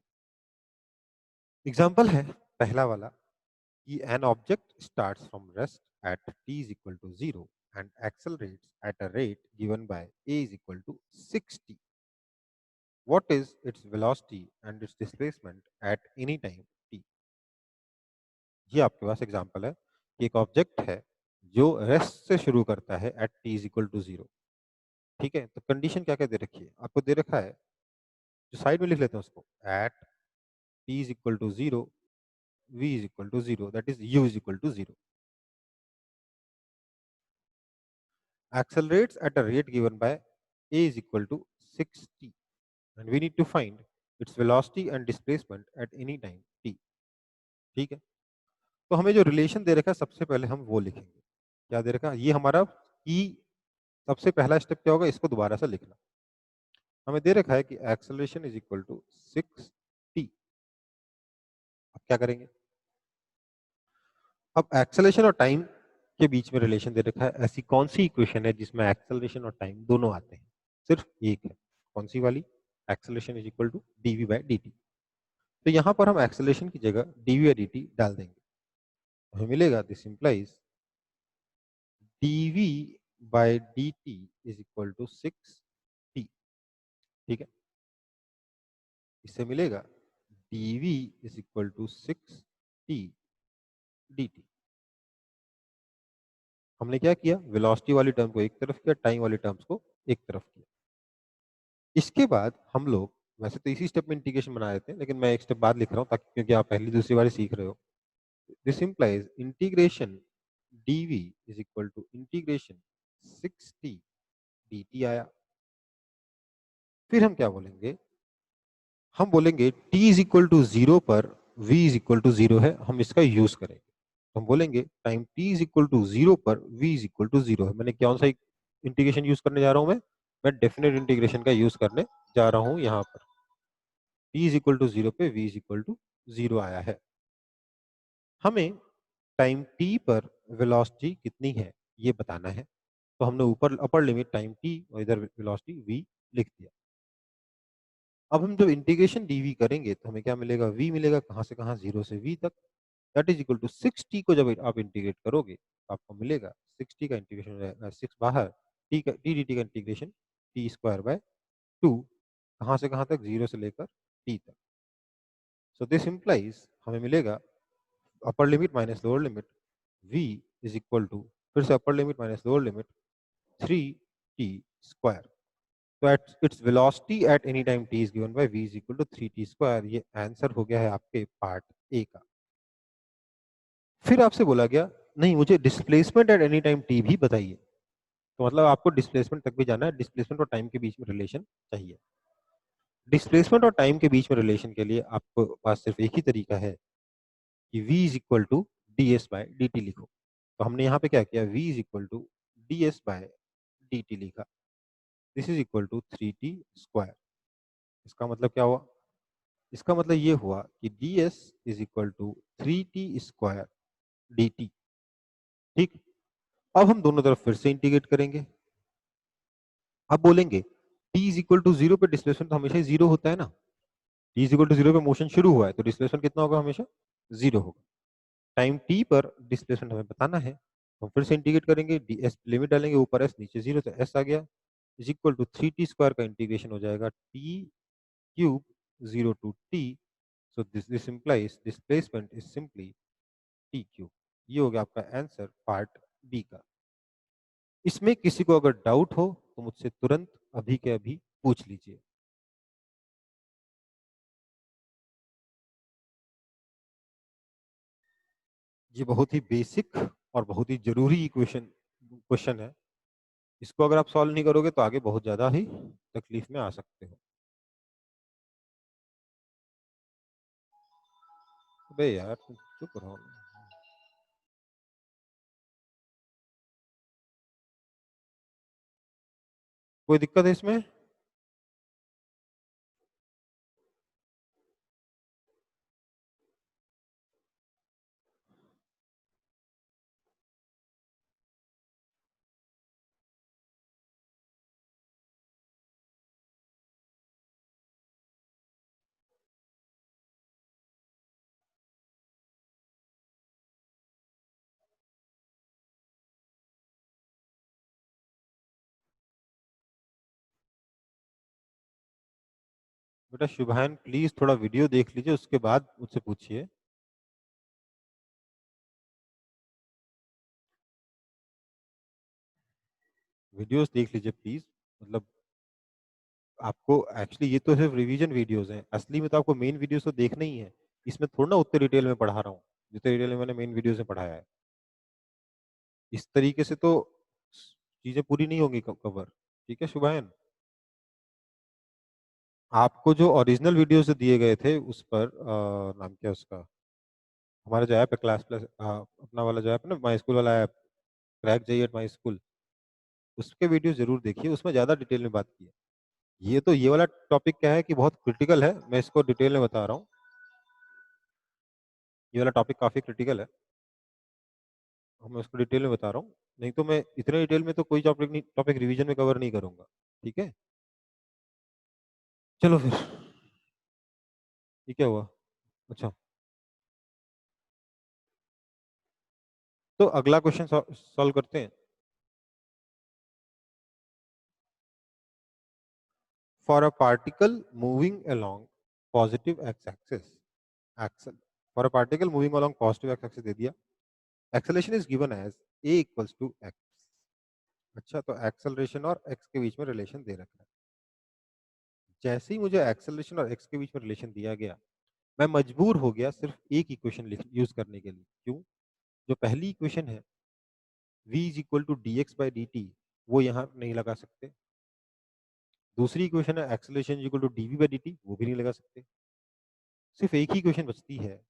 एग्जाम्पल है पहला वाला कि an object starts from rest at t is equal to 0 and accelerates at a rate given by a is equal to 60. What is its velocity and its displacement at any time t? ये आपके पास example है कि एक object है जो rest से शुरू करता है at t is equal to 0. ठीक है, तो कंडीशन क्या क्या दे रखी है आपको? दे रखा है, जो साइड में लिख लेते हैं उसको, eight t is equal to 0, v is equal to 0, that is u is equal to 0. Accelerates at a rate given by a is equal to 60, and we need to find its velocity and displacement at any time t. ठीक है, तो हमें जो relation दे रखा है सबसे पहले हम वो लिखेंगे। क्या दे रखा है? ये हमारा की सबसे पहला स्टेप क्या होगा, इसको दोबारा से लिखना। हमें दे रखा है कि acceleration is equal to 6t। अब क्या करेंगे? अब एक्सेलरेशन और टाइम के बीच में रिलेशन दे रखा है। ऐसी कौन सी इक्वेशन है जिसमें एक्सेलरेशन और टाइम दोनों आते हैं? सिर्फ एक है। कौन सी वाली? Acceleration is equal to dv by dt। तो यहाँ पर हम एक्सेलरेशन की जगह dv बाई dt डाल देंगे, हमें मिलेगा this implies dv by dt is equal to 6t। ठीक है, इससे मिलेगा dv is equal to 6t dt। हमने क्या किया? वेलोसिटी वाली टर्म को एक तरफ किया, टाइम वाली टर्म्स को एक तरफ किया। इसके बाद हम लोग, वैसे तो इसी स्टेप में इंटीग्रेशन बना देते हैं, लेकिन मैं एक स्टेप बाद लिख रहा हूँ ताकि, क्योंकि आप पहली दूसरी बार सीख रहे हो। This implies integration dv is equal to integration 6t dt आया। फिर हम क्या बोलेंगे? हम बोलेंगे t इज इक्वल टू 0 पर v इज इक्वल टू 0 है, हम इसका यूज करेंगे। हम बोलेंगे time t is equal to 0 पर v इज इक्वल टू 0 है। मैंने कौन सा इंटीग्रेशन यूज करने जा रहा हूं? मैं डेफिनेट इंटीग्रेशन का यूज करने जा रहा हूं। यहाँ पर t इज इक्वल टू 0 पे v इज इक्वल टू 0 आया है। हमें टाइम t पर वेलोसिटी कितनी है ये बताना है, तो हमने ऊपर अपर लिमिट टाइम t और इधर वेलोसिटी v लिख दिया। अब हम जब इंटीग्रेशन dv करेंगे तो हमें क्या मिलेगा? v मिलेगा। कहाँ से कहाँ? 0 से v तक। That is equal to 6t को जब आप इंटीग्रेट करोगे तो आपको मिलेगा 6t का इंटीग्रेशन हो जाएगा 6 बाहर, t का t dt का इंटीग्रेशन t स्क्वायर बाय 2। कहाँ से कहाँ तक? 0 से लेकर t तक। सो दिस इम्प्लाइज हमें मिलेगा upper limit minus lower limit v is equal to, फिर से upper limit minus lower limit 3t square. तो at its velocity at any time t is given by v is equal to 3t square. ये answer हो गया है आपके part A का। फिर आपसे बोला गया नहीं, मुझे displacement eight any time t भी बताइए। तो मतलब आपको डिस्प्लेसमेंट तक भी जाना है, डिस्प्लेसमेंट और टाइम के बीच में रिलेशन चाहिए। डिस्प्लेसमेंट और टाइम के बीच में रिलेशन के लिए आपको पास सिर्फ एक ही तरीका है कि v is equal to ds by dt लिखो। तो हमने यहाँ पे क्या किया? v is equal to ds by dt लिखा। This is equal to 3t square. इसका मतलब क्या हुआ? इसका मतलब ये हुआ कि ds is equal to 3t square dt। ठीक, अब हम दोनों तरफ फिर से इंटीग्रेट करेंगे। अब बोलेंगे t इज इक्वल टू 0 पे डिस्प्लेसमेंट तो हमेशा 0 होता है ना। t इज इक्वल टू 0 पे मोशन शुरू हुआ है तो डिस्प्लेसमेंट कितना होगा? हमेशा 0 होगा। टाइम t पर डिस्प्लेसमेंट हमें बताना है, तो हम फिर से इंटीग्रेट करेंगे, ds लिमिट डालेंगे, ऊपर s नीचे 0, तो s आ गया is equal to 3t square का इंटीग्रेशन हो जाएगा t cube 0 to t। So this implies displacement is simply t cube. ये हो गया आपका आंसर पार्ट बी का। इसमें किसी को अगर डाउट हो तो मुझसे तुरंत अभी के अभी पूछ लीजिए। ये बहुत ही बेसिक और बहुत ही जरूरी क्वेश्चन है। इसको अगर आप सॉल्व नहीं करोगे तो आगे बहुत ज्यादा ही तकलीफ में आ सकते हो। अबे यार चुप रहो। कोई दिक्कत है इसमें? बेटा शुभान प्लीज थोड़ा वीडियो देख लीजिए, उसके बाद मुझसे पूछिए। वीडियोस देख लीजिए प्लीज, मतलब आपको एक्चुअली ये तो सिर्फ रिवीजन वीडियोस हैं, असली में तो आपको मेन वीडियोस तो देखना ही है। इसमें थोड़ा ना उतने डिटेल में पढ़ा रहा हूँ जितने डिटेल में मैंने मेन वीडियोस में पढ़ाया है। इस तरीके से तो चीजें पूरी नहीं होंगी कवर। ठीक है शुभान, आपको जो ओरिजिनल वीडियो से दिए गए थे उस पर नाम क्या उसका, हमारा जो ऐप है क्लास प्लस, अपना वाला जो ऐप है ना, माई स्कूल वाला ऐप, क्रैक जाइए एट माई स्कूल, उसके वीडियो जरूर देखिए, उसमें ज़्यादा डिटेल में बात की है। ये तो ये वाला टॉपिक क्या है कि बहुत क्रिटिकल है, मैं इसको डिटेल में बता रहा हूँ। ये वाला टॉपिक काफ़ी क्रिटिकल है, मैं उसको डिटेल में बता रहा हूँ, नहीं तो मैं इतने डिटेल में तो कोई टॉपिक रिवीजन में कवर नहीं करूँगा। ठीक है, चलो फिर ये क्या हुआ। अच्छा, तो अगला क्वेश्चन सॉल्व करते हैं। For a particle moving along positive x-axis, for a particle moving along positive x-axis दे दिया, acceleration is given as a equals to x। अच्छा, तो acceleration और x के बीच में रिलेशन दे रखा है। जैसे ही मुझे acceleration और x के बीच में रिलेशन दिया गया, मैं मजबूर हो गया सिर्फ एक इक्वेशन यूज करने के लिए। क्यों? जो पहली इक्वेशन है v is equal to d x by D t, वो यहाँ नहीं लगा सकते। दूसरी इक्वेशन है acceleration equal to D v by D t, वो भी नहीं लगा सकते। सिर्फ एक ही इक्वेशन बचती है,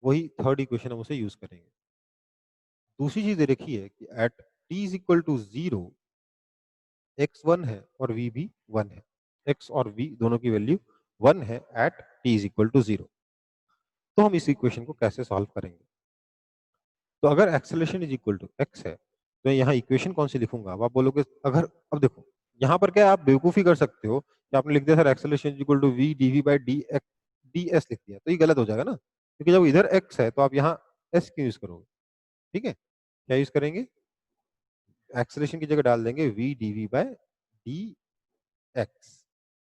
वही थर्ड इक्वेशन हम उसे यूज करेंगे। दूसरी चीज दे रखी है कि at t is equal to zero x 1 है और v भी 1 है, x और v दोनों की वैल्यू 1 है at t is equal to 0। तो हम इस इक्वेशन को कैसे सॉल्व करेंगे? तो अगर acceleration is equal to x है, तो यहाँ इक्वेशन कौन सी लिखूंगा? अब आप बोलोगे, अगर अब देखो यहाँ पर क्या आप बेवकूफी कर सकते हो कि आपने लिख दिया sir acceleration is equal to v dv by d s लिख दिया, तो ये गलत हो जाएगा ना, क्योंकि जब इधर x है तो आप यहाँ s क्यों यूज करोगे? ठीक है, क्या यूज करेंगे? एक्सेलरेशन की जगह डाल देंगे v dv by dx,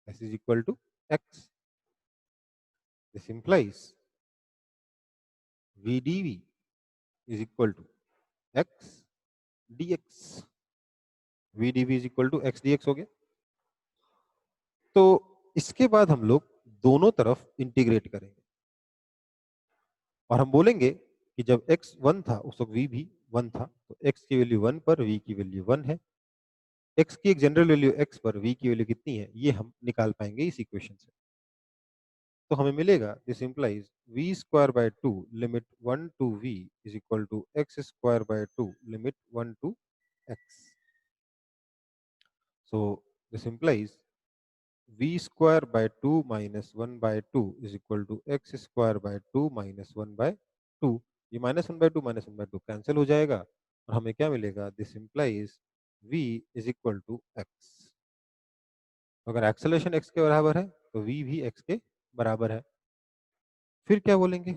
s is equal to x। this implies v dv is equal to x dx, v dv is equal to x dx हो गया। तो इसके बाद हम लोग दोनों तरफ इंटीग्रेट करेंगे और हम बोलेंगे कि जब x 1 था उस वक्त v भी 1 था, तो x की वैल्यू 1 पर v की वैल्यू 1 है। x की एक जनरल वैल्यू x पर v की वैल्यू कितनी है, ये हम निकाल पाएंगे इस इक्वेशन से। तो हमें मिलेगा this implies v square by 2 limit 1 to v is equal to x square by 2 limit 1 to x। So this implies v square by 2 minus 1 by 2 is equal to x square by 2 minus 1 by 2। ये minus 1 by 2 minus 1 by 2 cancel हो जाएगा और हमें क्या मिलेगा? This implies v is equal to x। अगर acceleration x के बराबर है तो v भी x के बराबर है। फिर क्या बोलेंगे?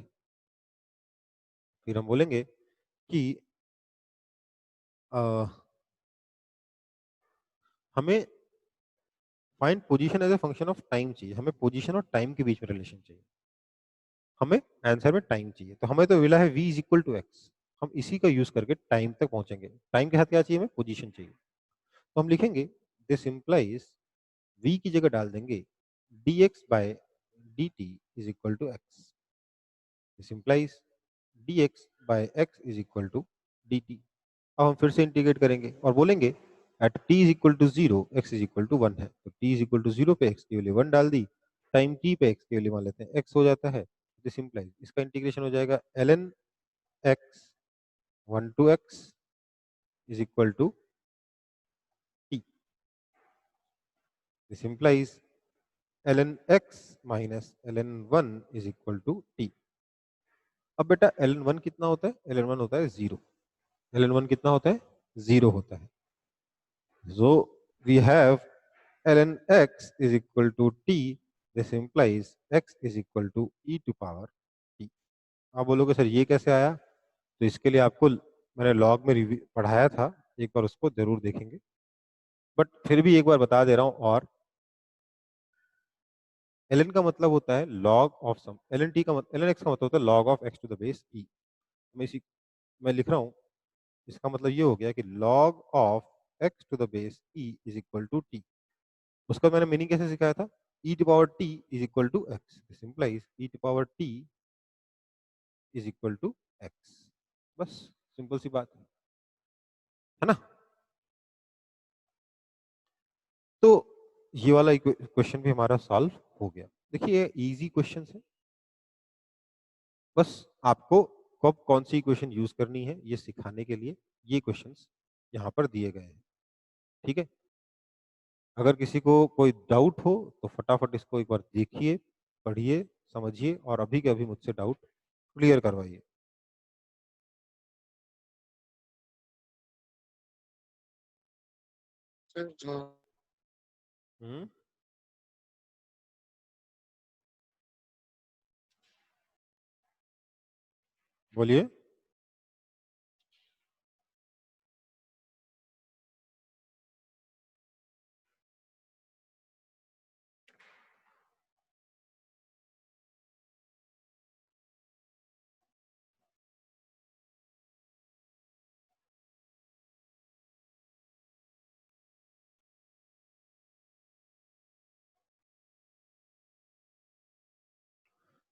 फिर हम बोलेंगे कि हमें find position as a function of time चाहिए, हमें पोजीशन और टाइम के बीच में रिलेशन चाहिए, हमें आंसर में टाइम चाहिए। तो हमें तो मिला है v is equal to x, हम इसी का यूज करके टाइम तक पहुंचेंगे। टाइम के साथ क्या चाहिए? हमें पोजीशन चाहिए। तो हम लिखेंगे दिस इंप्लाइज v की जगह डाल देंगे dx by dt is equal to x. This implies dx by x is equal to dt। अब हम फिर से इंटीग्रेट करेंगे और बोलेंगे at t is equal to 0 x is equal to 1 है, तो t इज इक्वल टू 0 पे x की वैल्यू 1 डाल दी, टाइम t पे x की वैल्यू मान लेते हैं x हो जाता है। दिस इंप्लाइज इसका इंटीग्रेशन हो जाएगा ln x 1 to x is equal to t। This implies ln x minus ln 1 is equal to t। अब बेटा ln 1 कितना होता है? ln 1 होता है 0। ln 1 कितना होता है? 0 होता है। So we have ln x is equal to t, this implies x is equal to e to power t। आप बोलोगे सर ये कैसे आया? तो इसके लिए आपको मैंने लॉग में पढ़ाया था, एक बार उसको जरूर देखेंगे, बट फिर भी एक बार बता दे रहा हूं। और ln का मतलब होता है log of some, ln t का ln x का मतलब होता है log of x to the base e। मैं लिख रहा हूँ, इसका मतलब ये हो गया कि log of x to the base e is equal to t। उसका मैंने मीनिंग कैसे सिखाया था, e to power t is equal to x, this implies e to power t is equal to x। बस सिंपल सी बात है ना। तो ये वाला क्वेश्चन भी हमारा सॉल्व हो गया। देखिए ये इजी क्वेश्चन है, बस आपको कब कौन सी इक्वेशन यूज करनी है ये सिखाने के लिए ये क्वेश्चंस यहाँ पर दिए गए हैं। ठीक है, अगर किसी को कोई डाउट हो तो फटाफट इसको एक बार देखिए, पढ़िए, समझिए और अभी के अभी मुझसे डाउट क्लियर करवाइए। बोलिए।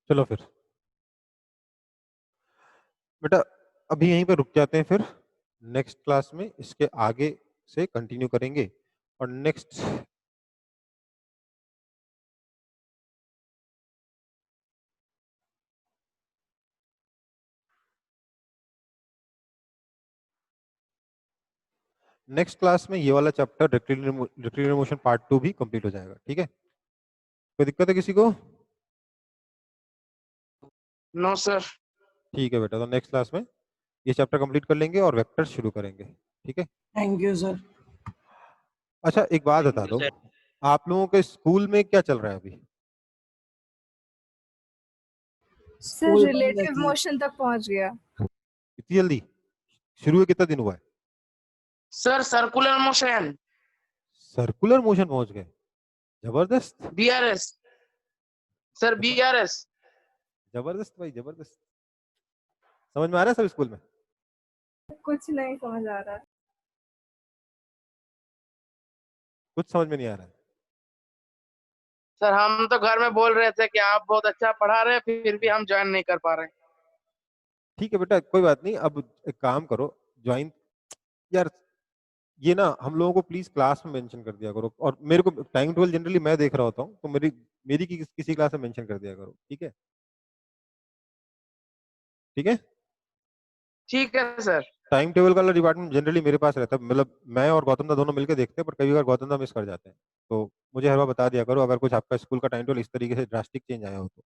चलो फिर बेटा अभी यहीं पे रुक जाते हैं, फिर नेक्स्ट क्लास में इसके आगे से कंटिन्यू करेंगे। और नेक्स्ट क्लास में ये वाला चैप्टर रेक्टिलिनियर मोशन पार्ट 2 भी कंप्लीट हो जाएगा। ठीक है, कोई दिक्कत है किसी को? No sir. ठीक है बेटा, तो नेक्स्ट क्लास में ये चैप्टर कंप्लीट कर लेंगे और वेक्टर शुरू करेंगे। ठीक है, थैंक यू सर। अच्छा एक बात बता दो, आप लोगों के स्कूल में क्या चल रहा है अभी? सर रिलेटिव मोशन तक पहुंच गया। इतनी जल्दी शुरू हुए कितना दिन हुआ है? Sir circular motion. Circular motion पहुंच गए, जबरदस्त। BRS sir, BRS. जबरदस्त भाई जबरदस्त। समझ में आ रहा है सब स्कूल में? कुछ नहीं समझ आ रहा। कुछ समझ में नहीं आ रहा है? सर हम तो घर में बोल रहे थे कि आप बहुत अच्छा पढ़ा रहे हैं, फिर भी हम ज्वाइन नहीं कर पा रहे। ठीक है बेटा कोई बात नहीं, अब एक काम करो, ज्वाइन यार ये ना हम लोगों को प्लीज क्लास में मेंशन कर दिया करो, और मेरे को टाइम टेबल जनरली मैं देख रहा होता हूँ, तो मेरी किसी क्लास में मेंशन कर दिया करो। ठीक है, ठीक है। ठीक है सर। टाइम टेबल का डिपार्टमेंट जनरली मेरे पास रहता है, मतलब मैं और गौतम दा दोनों मिलकर देखते हैं, पर कई बार गौतम दा मिस कर जाते हैं, तो मुझे हर बार बता दिया करो अगर कुछ आपका स्कूल का टाइम टेबल इस तरीके से ड्रास्टिक चेंज आया हो तो।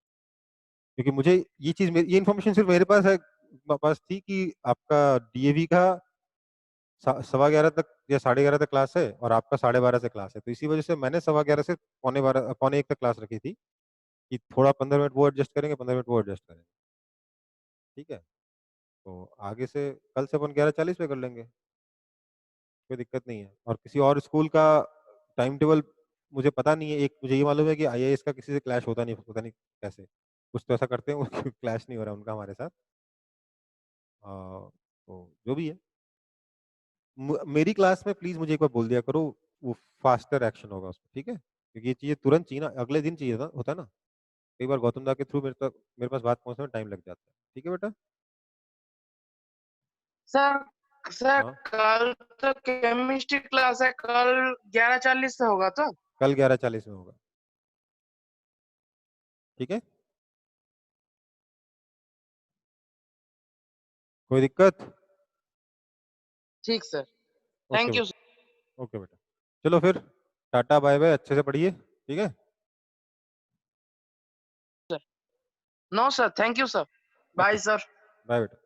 क्योंकि मुझे ये इन्फॉर्मेशन सिर्फ मेरे पास थी कि आपका डीएवी का 11:15 तक या 11:30 तक क्लास है और आपका 12:30 से क्लास है, तो इसी वजह से मैंने 11:15 से पौने 1 तक क्लास रखी थी कि थोड़ा 15 मिनट वो एडजस्ट करेंगे, 15 मिनट वो एडजस्ट करेंगे। ठीक है, तो आगे से कल से अपन 11:40 पे कर लेंगे, कोई दिक्कत नहीं है। और किसी और स्कूल का टाइम टेबल मुझे पता नहीं है, एक मुझे ये मालूम है कि आईएएस का किसी से क्लैश होता नहीं, पता नहीं कैसे कुछ तो ऐसा करते हैं क्लैश नहीं हो रहा उनका हमारे साथ। तो जो भी है, मेरी क्लास में प्लीज मुझे एक बार बोल दिया करो, वो फास्टर एक्शन होगा उसमें। ठीक है, क्योंकि ये चीजें तुरंत चाहिए ना, अगले दिन चाहिए होता है ना, कई बार गौतम दा के थ्रू मेरे पास बात पहुंचने में टाइम लग जाता है। ठीक है बेटा। सर हाँ कल तो केमिस्ट्री क्लास है, कल 11:40 से होगा तो? कल 11:40 में होगा। ठीक है, कोई दिक्कत? ठीक सर, ओके थैंक यू। बेटा, ओके बेटा, चलो फिर टाटा बाय बाय, अच्छे से पढ़िए। ठीक है, no sir, thank you sir, bye sir. Bye बेटा।